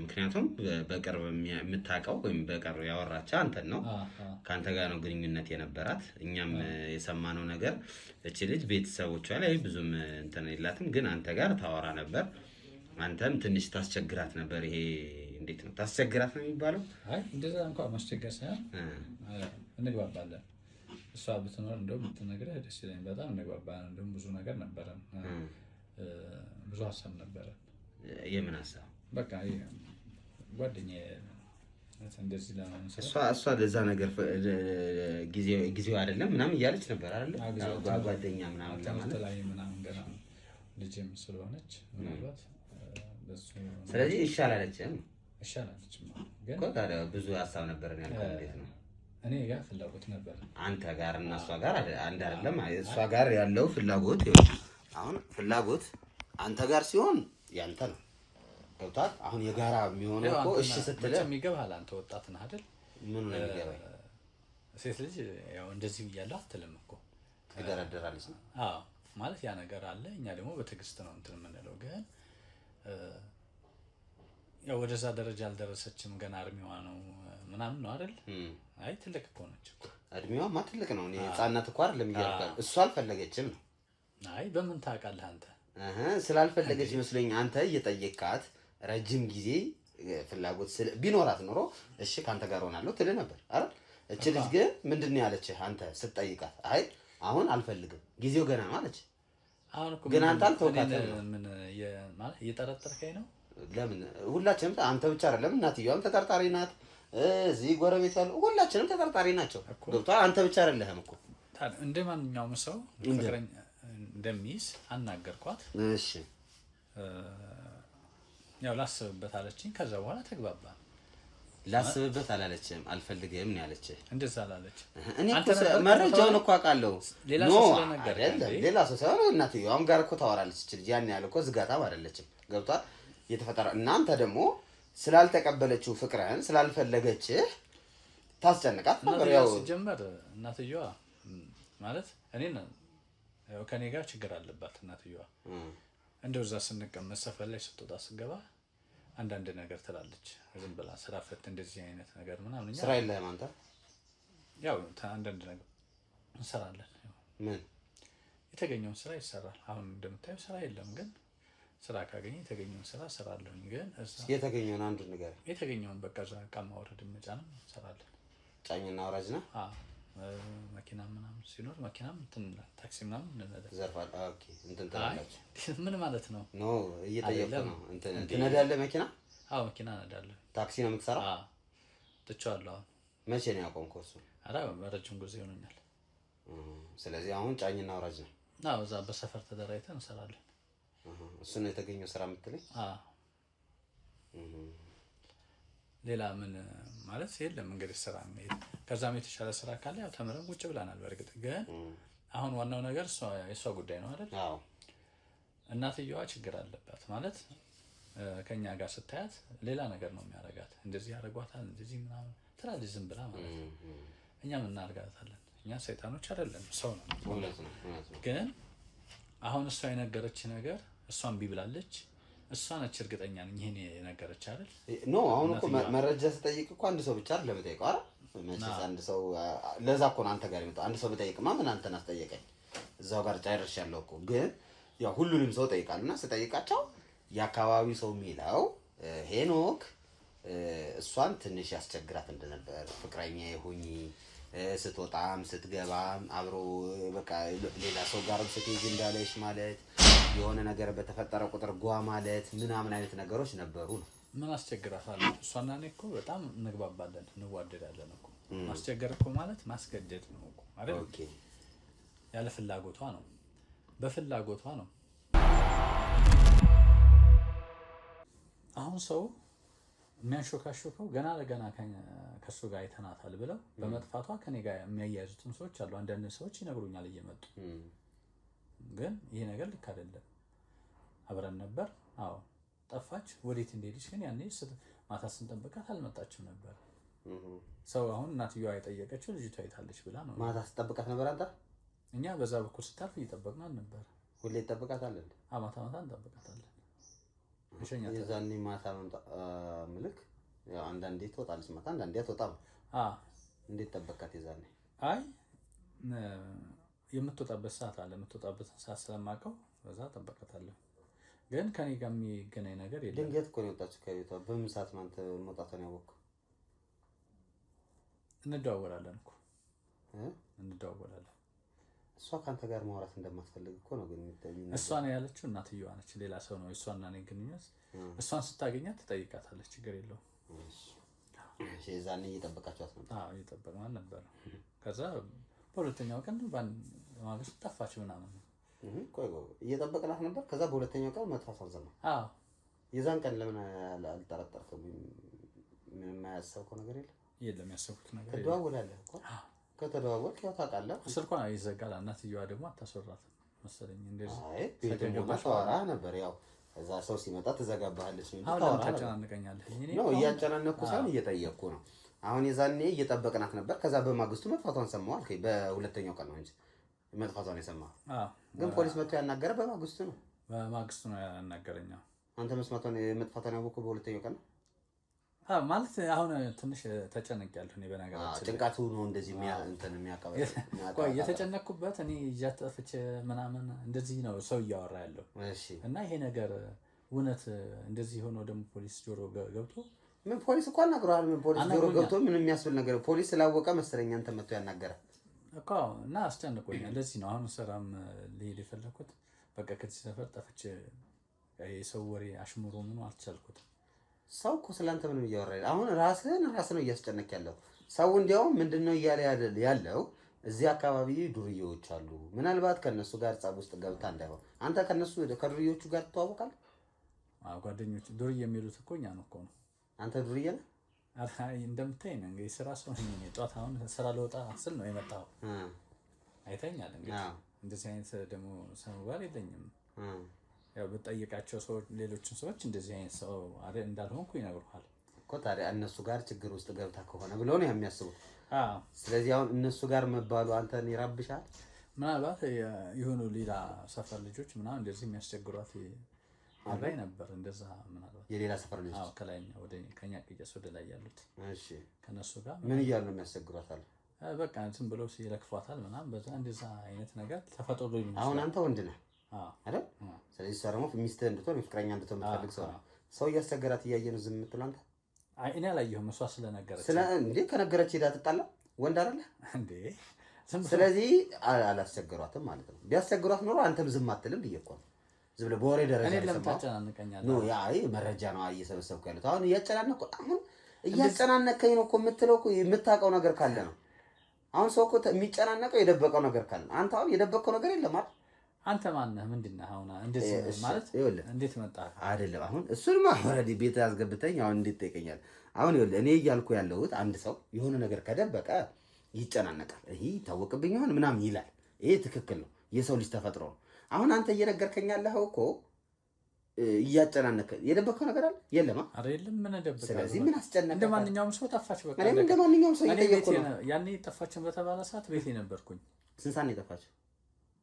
ምክንያቱም በቅርብ የምታውቀው ወይም በቅርብ ያወራቻ አንተን ነው። ከአንተ ጋር ነው ግንኙነት የነበራት። እኛም የሰማነው ነገር እቺ ልጅ ቤተሰቦቿ ላይ ብዙም እንትን የላትም፣ ግን አንተ ጋር ታወራ ነበር። አንተም ትንሽ ታስቸግራት ነበር። ይሄ እንዴት ነው ታስቸግራት ነው የሚባለው? አይ እንደዛ እንኳን ማስቸገር ሳይሆን እንግባባለን። እሷ ብትኖር እንደውም ብትነግረህ ደስ ይለኛል። በጣም እንግባባለን። እንደውም ብዙ ነገር ነበረን፣ ብዙ ሀሳብ ነበረን። የምን ሀሳብ? በቃ ጓደኛዬ እንደዚህ ለማንሳት እሷ ለዛ ነገር ጊዜው አይደለም ምናምን እያለች ነበር አይደል? ጓደኛ ምናምን ለማለት ላይ ምናምን ገና ልጅም ስለሆነች ምናልባት በሱ ስለዚህ ይሻላለችም ግን ታዲያ ብዙ ሀሳብ ነበረን ያልከው እንዴት ነው? እኔ ጋር ፍላጎት ነበር አንተ ጋር እና እሷ ጋር አንድ አይደለም። እሷ ጋር ያለው ፍላጎት አሁን ፍላጎት አንተ ጋር ሲሆን ያንተ ነው ገብቷል። አሁን የጋራ የሚሆነው እኮ እሺ ስትል የሚገባል። አንተ ወጣት ነህ አይደል? ምን ነው የሚገባኝ? ሴት ልጅ ያው እንደዚህ ብያለሁ አትልም እኮ ትደረደራለች ነው። አዎ ማለት ያ ነገር አለ። እኛ ደግሞ በትዕግስት ነው እንትን የምንለው። ግን ያው ወደዛ ደረጃ አልደረሰችም። ገና እድሜዋ ነው ምናምን ነው አይደል? አይ ትልቅ እኮ ነች እኮ እድሜዋማ ትልቅ ነው። እኔ ህፃናት እኮ አይደለም እያልኩ እሷ አልፈለገችም ነው። አይ በምን ታውቃለህ አንተ? ስላልፈለገች ይመስለኝ አንተ እየጠየቃት ረጅም ጊዜ ፍላጎት ቢኖራት ኖሮ እሺ ካንተ ጋር ሆናለሁ ትል ነበር አይደል? እቺ ልጅ ግን ምንድነው ያለችህ አንተ ስትጠይቃት? አይ አሁን አልፈልግም ጊዜው ገና ማለች። አሁን እኮ ግን አንተ አልተውካትም። ምን ማለት እየጠረጠርከኝ ነው? ለምን ሁላችንም አንተ ብቻ አይደለም እናትየዋም ተጠርጣሪ ናት። እዚህ ጎረቤት ያሉ ሁላችንም ተጠርጣሪ ናቸው። ገብቶሃል? አንተ ብቻ አይደለህም እኮ እንደ ማንኛውም ሰው ፍቅረኛ እንደሚይዝ አናገርኳት። እሺ ያው ላስብበት አለችኝ። ከዛ በኋላ ተግባባን። ላስብበት አላለችም፣ አልፈልግም ነው ያለችህ። እንደዛ አላለች። እኔ እኮ መረጃውን እኮ አውቃለሁ። ሌላ ሰው ሳይሆን እናትየዋም ጋር እኮ ታወራለች እቺ ልጅ። ያን ያህል እኮ ዝጋታም አይደለችም። ገብቷል? የተፈጠረ እናንተ ደግሞ ስላልተቀበለችው ፍቅረን ስላልፈለገችህ ታስጨንቃት ነበር። ያው ሲጀመር እናትየዋ ማለት እኔን ያው ከኔ ጋር ችግር አለባት እናትየዋ። እንደው እዛ ስንቀመጥ ሰፈር ላይ ስትወጣ ስገባ አንዳንድ ነገር ትላለች። ዝም ብላ ስራ ፈት እንደዚህ አይነት ነገር ምናምን ስራ የለህም አንተ? ያው አንዳንድ ነገር እንሰራለን። ምን የተገኘውን ስራ ይሰራል። አሁን እንደምታየው ስራ የለም፣ ግን ስራ ካገኘ የተገኘውን ስራ እሰራለሁ። ግን የተገኘውን አንዱ ነገር የተገኘውን በቃ እዛ ዕቃ ማውረድ መጫንም እንሰራለን። ጫኝና አውራጅ ነህ? መኪና ምናምን ሲኖር መኪናም እንትን ታክሲ ምናምን ዘርፋል። ኦኬ እንትን ተላላችሁ ምን ማለት ነው? ኖ እየጠየቅኩ ነው። እንትን ትነዳለህ መኪና? አዎ መኪና እነዳለሁ። ታክሲ ነው የምትሰራው? አዎ ትቼዋለሁ። መቼ ነው ያቆምከው እሱ? ኧረ ረጅም ጊዜ ይሆነኛል። ስለዚህ አሁን ጫኝና አውራጅ ነው? አዎ እዛ በሰፈር ተደራጅተን እንሰራለን። እሱ ነው የተገኘው ስራ የምትለኝ? ሌላ ምን ማለት የለም እንግዲህ ስራ ከዛም የተሻለ ስራ ካለ ያው ተምረን ቁጭ ብለናል። በእርግጥ ግን አሁን ዋናው ነገር የሷ ጉዳይ ነው አይደል? አዎ እናትየዋ ችግር አለባት ማለት ከኛ ጋር ስታያት ሌላ ነገር ነው የሚያረጋት። እንደዚህ ያረጋታል እንደዚህ ምናምን ትላለች ዝም ብላ ማለት ነው። እኛ ምን እናርጋታለን? እኛ ሰይጣኖች አይደለም ሰው ነው። ግን አሁን እሷ የነገረች ነገር እሷን ቢብላለች እሷ ነች እርግጠኛ ነኝ ይሄን የነገረች አይደል? ኖ አሁን እኮ መረጃ ስጠይቅ እኮ አንድ ሰው ብቻ አይደለም የምጠይቀው አይደል? መቼስ አንድ ሰው ለዛ እኮ ነው አንተ ጋር የመጣው። አንድ ሰው ብጠይቅማ ምን አንተን አስጠየቀኝ? እዛው ጋር ጨርሻለሁ እኮ። ግን ያው ሁሉንም ሰው ጠይቃሉና ስጠይቃቸው የአካባቢው ሰው የሚለው ሄኖክ እሷን ትንሽ ያስቸግራት እንደነበር ፍቅረኛ ይሁኝ ስትወጣም ስትገባም አብሮ በቃ ሌላ ሰው ጋርም ስትሄጂ እንዳለሽ ማለት የሆነ ነገር በተፈጠረ ቁጥር ጓ ማለት ምናምን አይነት ነገሮች ነበሩ ነው። ምን አስቸግራታል? እሷና እኔ እኮ በጣም እንግባባለን እንዋደዳለን እኮ። ማስቸገር እኮ ማለት ማስገደድ ነው እኮ አይደል? ኦኬ ያለ ፍላጎቷ ነው፣ በፍላጎቷ ነው። አሁን ሰው የሚያንሾካሾከው ገና ለገና ከሱ ጋር አይተናታል ብለው በመጥፋቷ ከኔ ጋር የሚያያይዙትም ሰዎች አሉ። አንዳንድ ሰዎች ይነግሩኛል እየመጡ ግን ይሄ ነገር ልክ አይደለም። አብረን ነበር። አዎ ጠፋች። ወዴት እንደሄደች ግን ያኔ ማታ ስንጠብቃት አልመጣችም ነበር። ሰው አሁን እናትየዋ የጠየቀችው ልጅቷ አይታለች ብላ ነው። ማታ ስጠብቃት ነበር አንተ? እኛ በዛ በኩል ስታልፍ እየጠበቅናት ነበር። ሁሌ ትጠብቃታለህ? አዎ ማታ ማታ እንጠብቃታለን። የዛኔ ማታ ምልክ ያው አንዳንዴ ትወጣለች ማታ፣ አንዳንዴ አትወጣም። እንዴት ጠበቃት የዛኔ? አይ የምትወጣበት ሰዓት አለ። የምትወጣበትን ሰዓት ስለማውቀው በዛ ጠበቃታለሁ። ግን ከኔ ጋር የሚገናኝ ነገር የለም። ድንገት እኮ ነው የወጣችው ከቤቷ። በምን ሰዓት ነው አንተ መውጣቷን ያወቅኸው? እንደዋወላለን እኮ እንደዋወላለን። እሷ ካንተ ጋር ማውራት እንደማትፈልግ እኮ ነው። ግን እሷ ነው ያለችው፣ እናትየዋ ነች። ሌላ ሰው ነው እሷና እኔ ግንኙነት። እሷን ስታገኛት ትጠይቃታለች፣ ችግር የለውም። እሺ እዛኔ እየጠበቃችኋት ነበር? አዎ እየጠበቅናት ነበር። ከዛ በሁለተኛው ቀን በማግስቱ ጠፋች ምናምን። ቆይ እየጠበቅናት ነበር። ከዛ በሁለተኛው ቀን መጥፋቷን ሰማ። አዎ የዛን ቀን ለምን አልጠረጠርክም? ምንም ያሰብከው ነገር የለም? ያሰብኩት ነገር ትደዋወላለህ እኮ። ከተደዋወልክ ያው ታውቃለህ። ስልኳን ይዘጋል። እናትየዋ ደግሞ አታስወራትም መሰለኝ እንደዚህ። አይ ቤተኛ ታወራ ነበር። ያው እዛ ሰው ሲመጣ ትዘጋባለች እንጂ ታወራ ታጨናንቀኛለህ ነው። እያጨናነኩ ሳይሆን እየጠየቅኩ ነው። አሁን የዛኔ እየጠበቅናት ነበር። ከዛ በማግስቱ መጥፋቷን ሰማሁ አልከኝ። በሁለተኛው ቀን ነው እንጂ መጥፋቷን የሰማሁ። ግን ፖሊስ መጥቶ ያናገረ በማግስቱ ነው። በማግስቱ ነው ያናገረኝ። አንተ መጥፋቷን ያወቅኸው በሁለተኛው ቀን ነው ማለት። አሁን ትንሽ ተጨነቅያለሁ እኔ በነገራችን። ጭንቀቱ ነው እንደዚህ እንትን የሚያቀበል። ቆይ የተጨነቅኩበት እኔ ይዣት ጠፍቼ ምናምን እንደዚህ ነው ሰው እያወራ ያለው። እሺ እና ይሄ ነገር እውነት እንደዚህ ሆኖ ደግሞ ፖሊስ ጆሮ ገብቶ ምን ፖሊስ እኮ አናግረዋል። ምን ፖሊስ ጆሮ ገብቶ ምን የሚያስብል ነገር ፖሊስ ስላወቀ መሰለኝ አንተ መጥቶ ያናገረ እኮ እና አስጨንቆኛል። ለዚህ ነው አሁን ስራም ልሄድ የፈለኩት። በቃ ከዚህ ሰፈር ጠፍቼ የሰው ወሬ አሽሙሮ ምኑ አልቻልኩትም። ሰው እኮ ስላንተ ምንም እያወራ አሁን ራስህን ነው እያስጨነቅ ያለው። ሰው እንዲያውም ምንድነው እያለ ያለው እዚህ አካባቢ ዱርዬዎች አሉ፣ ምናልባት ከነሱ ጋር ጸብ ውስጥ ገብታ እንዳይሆን። አንተ ከዱርዬዎቹ ጋር ትተዋወቃለህ? ጓደኞች ዱርዬ የሚሉት እኮ እኛን እኮ ነው። አንተ ዱርዬ ነህ? እንደምታይ ነው እንግዲህ ስራ ሰው ነኝ። ጠዋት አሁን ስራ ለወጣ ስል ነው የመጣው። አይተኛል እንግዲህ እንደዚህ አይነት ደግሞ ሰው ጋር የለኝም። ያው በጠይቃቸው ሰዎች ሌሎችን ሰዎች እንደዚህ አይነት ሰው እንዳልሆንኩ ይነግሩሃል እኮ። ታዲያ እነሱ ጋር ችግር ውስጥ ገብታ ከሆነ ብለው ነው የሚያስቡት። ስለዚህ አሁን እነሱ ጋር መባሉ አንተን ይረብሻል። ምናልባት የሆኑ ሌላ ሰፈር ልጆች ምናምን እንደዚህ የሚያስቸግሯት አብራኝ ነበር። እንደዛ ምናልባት የሌላ ሰፈር ልጆች ከላይኛ ወደ ከኛ ቅየስ ወደ ላይ ያሉት እሺ፣ ከነሱ ጋር ምን እያሉ ነው የሚያስቸግሯት? በቃ ዝም ብለው ሲለክፏታል ምናምን። በዛ እንደዛ አይነት ነገር ተፈጥሮ ነው። አሁን አንተ ወንድ ነህ አይደል? ስለዚህ እሷ ደግሞ ሚስትህ እንድትሆን ፍቅረኛ እንድትሆን የምትፈልግ ሰው ነው። ሰው እያስቸገራት እያየ ነው ዝም የምትለው አንተ? አይ እኔ አላየሁም። እሷ ስለነገረች እንዴ ከነገረች ሄዳ ትጣላ ወንድ አይደለ እንዴ? ስለዚህ አላስቸገሯትም ማለት ነው። ቢያስቸግሯት ኖሮ አንተም ዝም አትልም ብዬ እኮ ነው። ዝም ብለህ በወሬ ደረጃ እኔ ለምን ታጨናንቀኛለህ? ነው ያ መረጃ ነው እየሰበሰብኩ ያለሁት። አሁን እያጨናነቀኝ ነው እኮ የምትለው እኮ የምታውቀው ነገር ካለ ነው። አሁን ሰው እኮ የሚጨናነቀው የደበቀው ነገር ካለ። አንተ አሁን የደበቀው ነገር የለም አይደል? አንተ ማነህ? ምንድን ነህ? አሁን እንደዚህ ማለት እንዴት መጣህ? አይደለም አሁን እሱንማ ኦልሬዲ ቤት ያስገብተኝ አሁን እንዴት ትጠይቀኛለህ? አሁን ይኸውልህ እኔ እያልኩ ያለሁት አንድ ሰው የሆነ ነገር ከደበቀ ይጨናነቃል። ይሄ ይታወቅብኝ ይሆን ምናምን ይላል። ይሄ ትክክል ነው፣ የሰው ልጅ ተፈጥሮ ነው። አሁን አንተ እየነገርከኝ ያለኸው እኮ እያጨናነቀ የደበቀው ነገር አለ የለም አይደለም? ምን ደበቀ? ስለዚህ ምን አስጨነቀ? እንደ ማንኛውም ሰው ጠፋች። በቃ እኔም እንደ ማንኛውም ሰው እየጠየቅኩ ነው። ያኔ ጠፋችን በተባለ ሰዓት ቤቴ ነበርኩኝ። ስንት ሰዓት ነው የጠፋችው?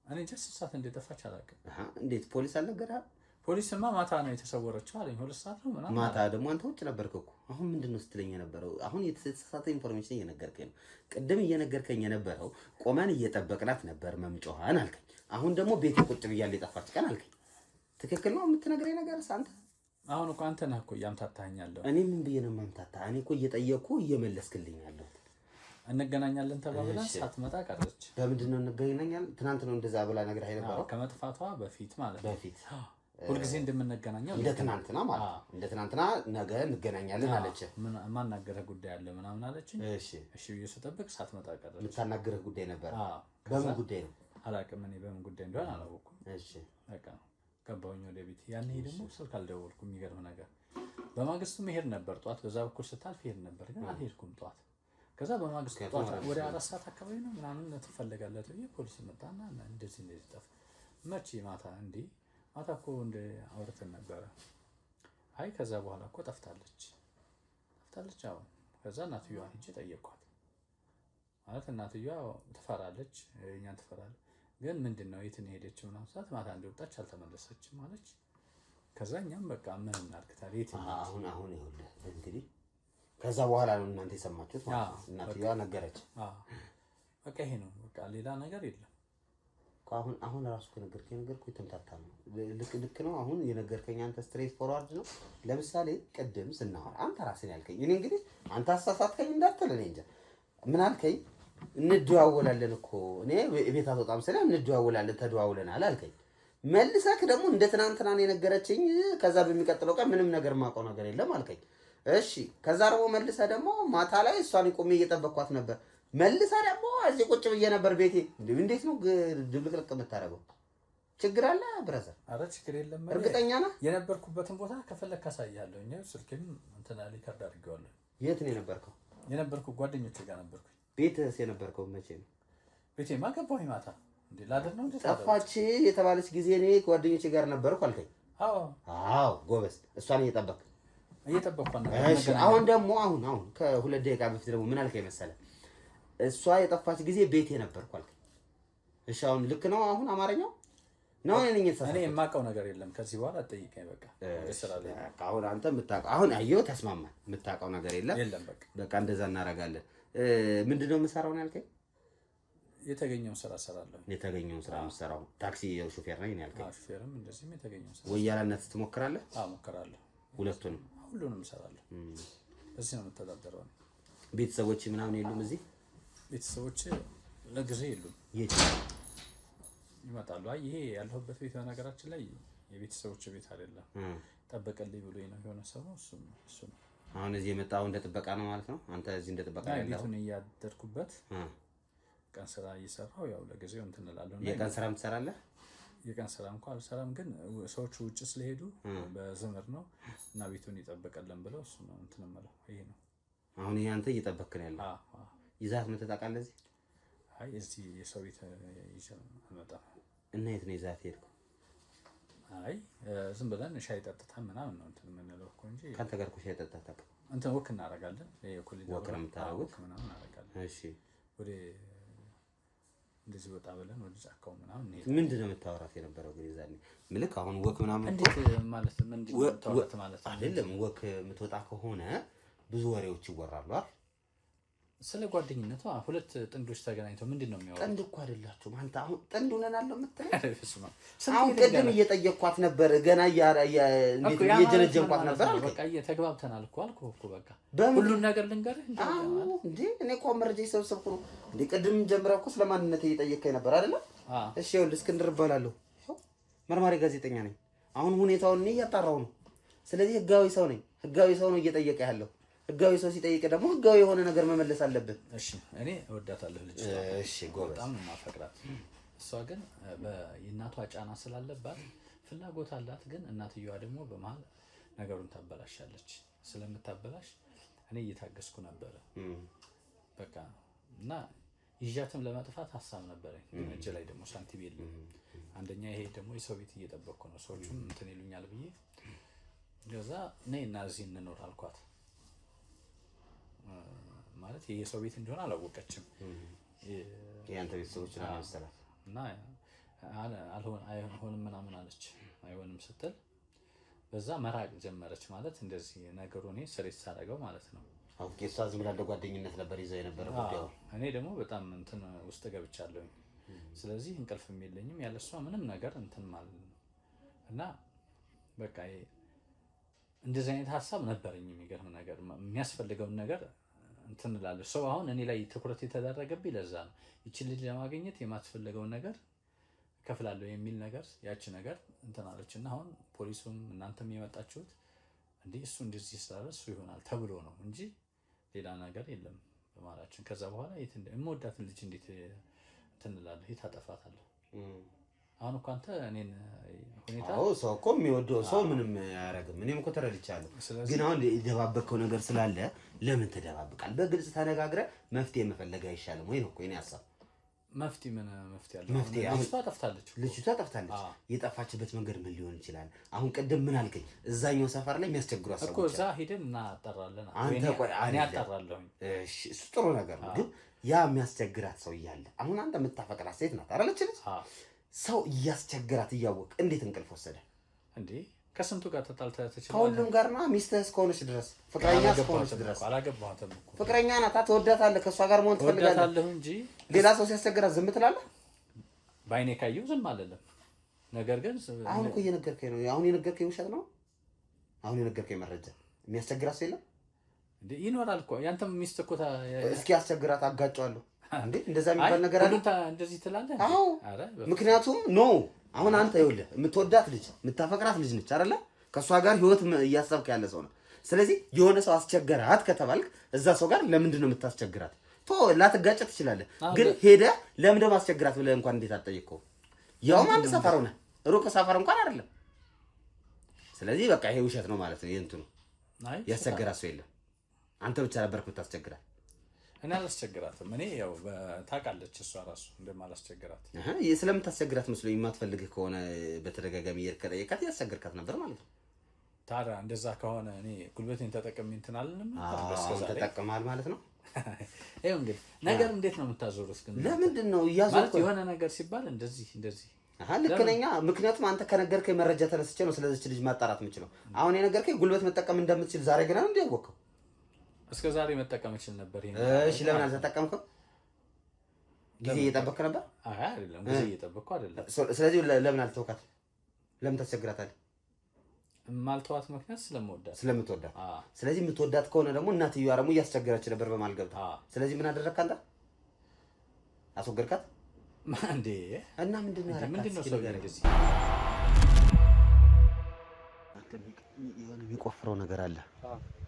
እኔ ጀስት ሰዓት እንደጠፋች አላውቅም። እንዴት ፖሊስ አልነገረህም? ፖሊስማ ማታ ነው የተሰወረችው አለኝ። 2 ሰዓት ነው ምናምን። ማታ ደግሞ አንተ ውጭ ነበርክ እኮ። አሁን ምንድነው ስትለኝ የነበረው? አሁን የተሳሳተ ኢንፎርሜሽን እየነገርከኝ ነው። ቅድም እየነገርከኝ የነበረው ቆመን እየጠበቅናት ነበር መምጮሃን አልከኝ። አሁን ደግሞ ቤቴ ቁጭ ብያለሁ የጠፋች ቀን አልከኝ። ትክክል ነው የምትነግረኝ ነገር አንተ? አሁን እኮ አንተ ነህ እኮ እያምታታኸኛለሁ። እኔ ምን ብዬ ነው የማምታታህ? እኔ እኮ እየጠየኩ እየመለስክልኝ ያለው። እንገናኛለን ተባብለን ሳትመጣ ቀረች። በምንድን ነው እንገናኛለን? ትናንት ነው እንደዛ ብላ ነገር አይነበረው? ከመጥፋቷ በፊት ማለት ነው። በፊት ሁልጊዜ እንደምንገናኘው እንደ ትናንትና ማለት ነው። እንደ ትናንትና ነገ እንገናኛለን አለች። ማናገረህ ጉዳይ አለ ምናምን አለችኝ። እሺ ብዬ ስጠብቅ ሳትመጣ ቀረች። የምታናገረህ ጉዳይ ነበር? በምን ጉዳይ ነው? አላውቅም። እኔ በምን ጉዳይ እንደሆነ አላወኩም። እሺ በቃ ገባሁኝ ወደ ቤት። ያኔ ደግሞ ስልክ አልደወልኩም። የሚገርም ነገር በማግስቱ መሄድ ነበር። ጠዋት በዛ በኩል ስታልፍ ሄድ ነበር፣ ግን አልሄድኩም ጠዋት። ከዛ በማግስቱ ጠዋት ወደ 4 ሰዓት አካባቢ ነው ምናምን ትፈልጋለህ ብዬ ፖሊስ መጣና እንደዚህ ጠፋ። መቼ? ማታ። እንዴ ማታ እኮ እንደ አውርተን ነበረ። አይ ከዛ በኋላ እኮ ጠፍታለች። አሁን ከዛ እናትየዋን ሂጅ ጠየቅኳት። ማለት እናትየዋ ትፈራለች፣ እኛን ትፈራለች። ግን ምንድነው የት ነው ሄደችው? ምናምን ሰዓት ማታ እንደወጣች አልተመለሰችም ማለች። ከዛ እኛም በቃ ምን እናድርግ ታዲያ የት ነው? አሁን ይኸውልህ እንግዲህ ከዛ በኋላ ነው እናንተ የሰማችሁት ማለት ነው። እናትየዋ ነገረች። በቃ ይሄ ነው በቃ ሌላ ነገር የለም። አሁን ራሱ ከነገርከኝ ነገር እኮ የተምታታ ነው። ልክ ነው። አሁን የነገርከኝ አንተ ስትሬት ፎርዋርድ ነው። ለምሳሌ ቅድም ስናወራ አንተ ራስን ያልከኝ እኔ እንግዲህ አንተ አሳሳትከኝ እንዳትል እኔ እንጃ ምን አልከኝ? እንደዋወላለን እኮ እኔ ቤት አትወጣም ስለ እንደዋወላለን ተደዋውለናል አልከኝ። መልሰክ ደግሞ እንደ ትናንትና ነው የነገረችኝ። ከዛ በሚቀጥለው ቀን ምንም ነገር ማውቀው ነገር የለም አልከኝ። እሺ ከዛ ደግሞ መልሰ ደግሞ ማታ ላይ እሷን ቆሜ እየጠበቅኳት ነበር። መልሰ ደግሞ እዚህ ቁጭ ብዬ ነበር ቤቴ። እንዴት ነው ድብልቅልቅ የምታደርገው? ችግር አለ ብራዘር? ኧረ ችግር የለም። እርግጠኛ ነህ? የነበርኩበትን ቦታ ከፈለክ አሳያለሁ። እኔ ስልኬን እንትና ሪከርድ አድርጌዋለሁ። የት ነው የነበርከው? የነበርኩት ጓደኞቼ ጋር ነበርኩኝ። ቤትስ የነበርከው መቼ ነው? ቤቴማ ገባሁኝ ማታ። እንዴ ላድር ነው እንዴ? ጠፋች የተባለች ጊዜ እኔ ጓደኞቼ ጋር ነበርኩ አልከኝ። አዎ ጎበዝ። እሷን እየጠበቅኳት ነበር። እሺ አሁን ደግሞ አሁን ከ2 ደቂቃ በፊት ደግሞ ምን አልከኝ መሰለህ? እሷ የጠፋች ጊዜ ቤቴ ነበርኩ አልከኝ። እሺ አሁን ልክ ነው? አሁን አማርኛው ነው እኔ የማውቀው ነገር የለም። ከዚህ በኋላ አትጠይቀኝ። በቃ አሁን አንተ የምታውቀው አሁን አየሁ፣ ተስማማን። የምታውቀው ነገር የለም። በቃ እንደዛ እናደርጋለን። ምንድነው የምሰራው ነው ያልከኝ? የተገኘውን ስራ እሰራለሁ። የተገኘውን ስራ የምትሰራው? ታክሲ ሹፌር ነኝ ያልከኝ? አዎ ሹፌርም እንደዚህም የተገኘውን ስራ። ወያላነት ትሞክራለህ? አዎ እሞክራለሁ። ሁለቱንም? ሁሉንም እሰራለሁ። በዚህ ነው የምተዳደረው። ቤተሰቦች ምናምን የሉም እዚህ? ቤተሰቦች ለጊዜ የሉም። የት ይመጣሉ? አይ ይሄ ያለሁበት ቤት በነገራችን ላይ የቤተሰቦች ቤት አይደለም። ጠበቀልኝ ብሎ ነው የሆነ ሰው ነው እሱ ነው። አሁን እዚህ የመጣው እንደ ጥበቃ ነው ማለት ነው? አንተ እዚህ እንደ ጥበቃ ያለው? ቤቱን እያደርኩበት ቀን ስራ እየሰራሁ ያው ለጊዜው እንትን እላለሁ። የቀን ስራም ትሰራለህ? የቀን ስራ እንኳን አልሰራም፣ ግን ሰዎቹ ውጭ ስለሄዱ በዘመድ ነው እና ቤቱን ይጠበቀልን ብለው እሱ ነው እንትን እምለው። ይሄ ነው አሁን ይሄ አንተ እየጠበቅክ ነው ያለው? ይዛት ምን ትጠቃለህ እዚህ? አይ እዚህ የሰው ቤት ይዘን አልመጣም። እና የት ነው ይዛት ሄድኩ? አይ ዝም ብለን ሻይ ጠጥተን ምናምን ነው እንትን የምንለው እኮ እንጂ ካንተ ጋር እኮ ሻይ ጠጥተህ ታውቅ? እንትን ወክ እናደርጋለን። ይሄ ኮሊደር ወክ ነው የምታደርጉት? ምናምን እናደርጋለን። እሺ ወደ እንደዚህ ወጣ ብለን ወደ ጫካው ምናምን ነው። ምንድነው የምታወራት የነበረው ግን ይዛኔ? ምልክ አሁን ወክ ምናምን እንዴት ማለት ምንድነው የምታወራት ማለት አይደለም። ወክ የምትወጣ ከሆነ ብዙ ወሬዎች ይወራሉ አይደል? ስለ ጓደኝነቷ ሁለት ጥንዶች ተገናኝተው ምንድነው የሚያወሩት? ጥንድ እኮ አይደላችሁም። አንተ አሁን ጥንድ ሆነናል የምትለው? አሁን ቅድም እየጠየቅኳት ነበር፣ ገና እንዴት እየጀነጀንኳት ነበር አልከኝ። በቃ እየተግባብተናል እኮ አልኩህ እኮ በቃ ሁሉን ነገር ልንገርህ እንዴ። እኔ እኮ መረጃ የሰበሰብኩ ነው እንዴ። ቅድም ጀምረህ እኮ ስለማንነቴ እየጠየቅከኝ ነበር አይደለ? እሺ ይኸውልህ፣ እስክንድር እባላለሁ፣ መርማሪ ጋዜጠኛ ነኝ። አሁን ሁኔታውን እኔ እያጣራሁ ነው። ስለዚህ ህጋዊ ሰው ነኝ። ህጋዊ ሰው ነው እየጠየቀ ያለው። ህጋዊ ሰው ሲጠይቅ ደግሞ ህጋዊ የሆነ ነገር መመለስ አለብን። እሺ እኔ እወዳታለሁ ልጅ። እሺ ጎበዝ፣ በጣም ነው የማፈቅራት። እሷ ግን የእናቷ ጫና ስላለባት ፍላጎት አላት፣ ግን እናትየዋ ደግሞ በመሀል ነገሩን ታበላሻለች። ስለምታበላሽ እኔ እየታገስኩ ነበረ በቃ። እና ይዣትም ለመጥፋት ሀሳብ ነበረኝ፣ ግን እጄ ላይ ደግሞ ሳንቲም የለም። አንደኛ ይሄ ደግሞ የሰው ቤት እየጠበቅኩ ነው፣ ሰዎቹም እንትን ይሉኛል ብዬ ገዛ ነይ እና እዚህ እንኖር አልኳት። ማለት የሰው ቤት እንደሆነ አላወቀችም። ያንተ ቤተሰቦች ነው መሰላት እና አይሆንም ምናምን አለች። አይሆንም ስትል በዛ መራቅ ጀመረች። ማለት እንደዚህ ነገሩ እኔ ስሬት ሳደርገው ማለት ነው። አውቄ እሷ ዝም ብላ ጓደኝነት ነበር ይዘው የነበረው ጉዳዩ። እኔ ደግሞ በጣም እንትን ውስጥ ገብቻለሁ። ስለዚህ እንቅልፍም የለኝም ያለ እሷ ምንም ነገር እንትን ማለት ነው። እና በቃ እንደዚህ አይነት ሀሳብ ነበረኝ። የሚገርም ነገር የሚያስፈልገውን ነገር እንትን እላለሁ። ሰው አሁን እኔ ላይ ትኩረት የተደረገብኝ ለዛ ነው። ይችን ልጅ ለማግኘት የማትፈልገውን ነገር እከፍላለሁ የሚል ነገር ያቺ ነገር እንትን አለች እና አሁን ፖሊሱም እናንተም የመጣችሁት እንዴ እሱ እንደዚህ ስላለ እሱ ይሆናል ተብሎ ነው እንጂ ሌላ ነገር የለም በማላችን። ከዛ በኋላ የምወዳትን ልጅ እንዴት እንትን እላለሁ? የት አጠፋታለሁ? አሁን እኮ አንተ እኔን ሁኔታ ሰው እኮ የሚወደው ሰው ምንም አያደርግም። እኔም እኮ ተረድቻለሁ። ግን አሁን የደባበከው ነገር ስላለ ለምን ተደባብቃል? በግልጽ ተነጋግረህ መፍትሄ መፈለግ አይሻልም ወይ ነው እኮ የእኔ ሀሳብ። መፍትሄ ምን መፍትሄ አለ? ልጅቷ ጠፍታለች። የጠፋችበት መንገድ ምን ሊሆን ይችላል? አሁን ቅድም ምን አልከኝ? እዛኛው ሰፈር ላይ የሚያስቸግሩ ሰዎች እኮ እዛ ሄደን እናጣራለን። አንተ ቆይ እኔ አጣራለሁ። እሺ እሱ ጥሩ ነገር ነው። ግን ያ የሚያስቸግራት ሰው እያለ አሁን አንተ የምታፈቅራት ሴት ናት አይደለች? ሰው እያስቸግራት እያወቅ እንዴት እንቅልፍ ወሰደ እንዴ? ከስንቱ ጋር ተጣልተህ ተችላል? ከሁሉም ጋር ነው። ሚስትህ እስከሆነች ድረስ ፍቅረኛ እስከሆነች ድረስ አላገባኋትም እኮ ፍቅረኛ ናት። ትወዳታለህ፣ ከእሷ ጋር መሆን ትፈልጋለህ እንጂ ሌላ ሰው ሲያስቸግራት ዝም ትላለህ? በአይኔ ካየሁ ዝም አልልም። ነገር ግን አሁን እኮ እየነገርከኝ ነው። አሁን የነገርከኝ ውሸት ነው። አሁን የነገርከኝ መረጃ የሚያስቸግራት ሰው የለም እንዴ? ይኖራል እኮ ያንተም ሚስት እኮ እስኪ አስቸግራት፣ አጋጨዋለሁ። እንዴ እንደዛ የሚባል ነገር አለ እንደዚህ ትላለህ? አዎ ምክንያቱም ኖ አሁን አንተ ይኸውልህ የምትወዳት ልጅ የምታፈቅራት ልጅ ነች አይደለ? ከሷ ጋር ህይወት እያሰብክ ያለ ሰው ነው። ስለዚህ የሆነ ሰው አስቸገራት ከተባልክ እዛ ሰው ጋር ለምንድን ነው የምታስቸግራት? ላትጋጭ ትችላለህ፣ ግን ሄደህ ለምን ደግሞ አስቸግራት ብለህ እንኳን እንዴት አትጠይቀው? ያውም አንድ ሰፈር ሆነ ሩቅ ሰፈር እንኳን አይደለም። ስለዚህ በቃ ይሄ ውሸት ነው ማለት ነው። የእንትኑ ያስቸገራት ሰው የለም። አንተ ብቻ ነበርክ የምታስቸግራት። እኔ አላስቸግራትም። እኔ ያው ታውቃለች እሷ ራሱ እንደማላስቸግራት። ስለምታስቸግራት መስሎኝ የማትፈልግህ ከሆነ በተደጋጋሚ እየጠየቃት ያስቸግርካት ነበር ማለት ነው። ታዲያ እንደዛ ከሆነ እኔ ጉልበቴን ተጠቅሜ እንትን አልልም። ተጠቅመሃል ማለት ነው። ይኸው እንግዲህ ነገር እንዴት ነው የምታዞሩት? ግን ለምንድን ነው እያዞርኩ የሆነ ነገር ሲባል እንደዚህ ልክ ነኝ። ምክንያቱም አንተ ከነገርከኝ መረጃ ተነስቼ ነው ስለዚች ልጅ ማጣራት የምችለው። አሁን የነገርከኝ ጉልበት መጠቀም እንደምትችል ዛሬ ገና ነው እንዲያወቀው። እስከ ዛሬ መጠቀም እችል ነበር። እሺ ለምን አልተጠቀምከው? ጊዜ እየጠበቅክ ነበር? አይ አይደለም፣ ጊዜ እየጠበቅኩ አይደለም። ስለዚህ ለምን አልተውካት? ለምን ታስቸግራታለህ? ማልተዋት ምክንያት ስለምትወዳት። ስለዚህ የምትወዳት ከሆነ ደግሞ እናትየዋ ደግሞ እያስቸገረች ነበር በማል ገብታ። ስለዚህ ምን አደረግክ አንተ? አስወገድካት እንዴ? እና ምንድነው ሰው እንደዚህ የሆነ የሚቆፍረው ነገር አለ።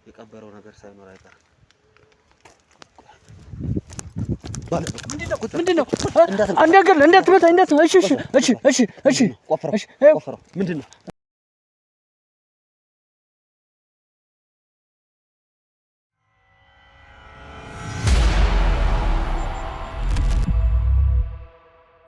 የቀበረው ነገር ሳይኖር አይቀርም። ምንድነው? እንዳትመታ። እሺ ቆፍረው። ምንድነው?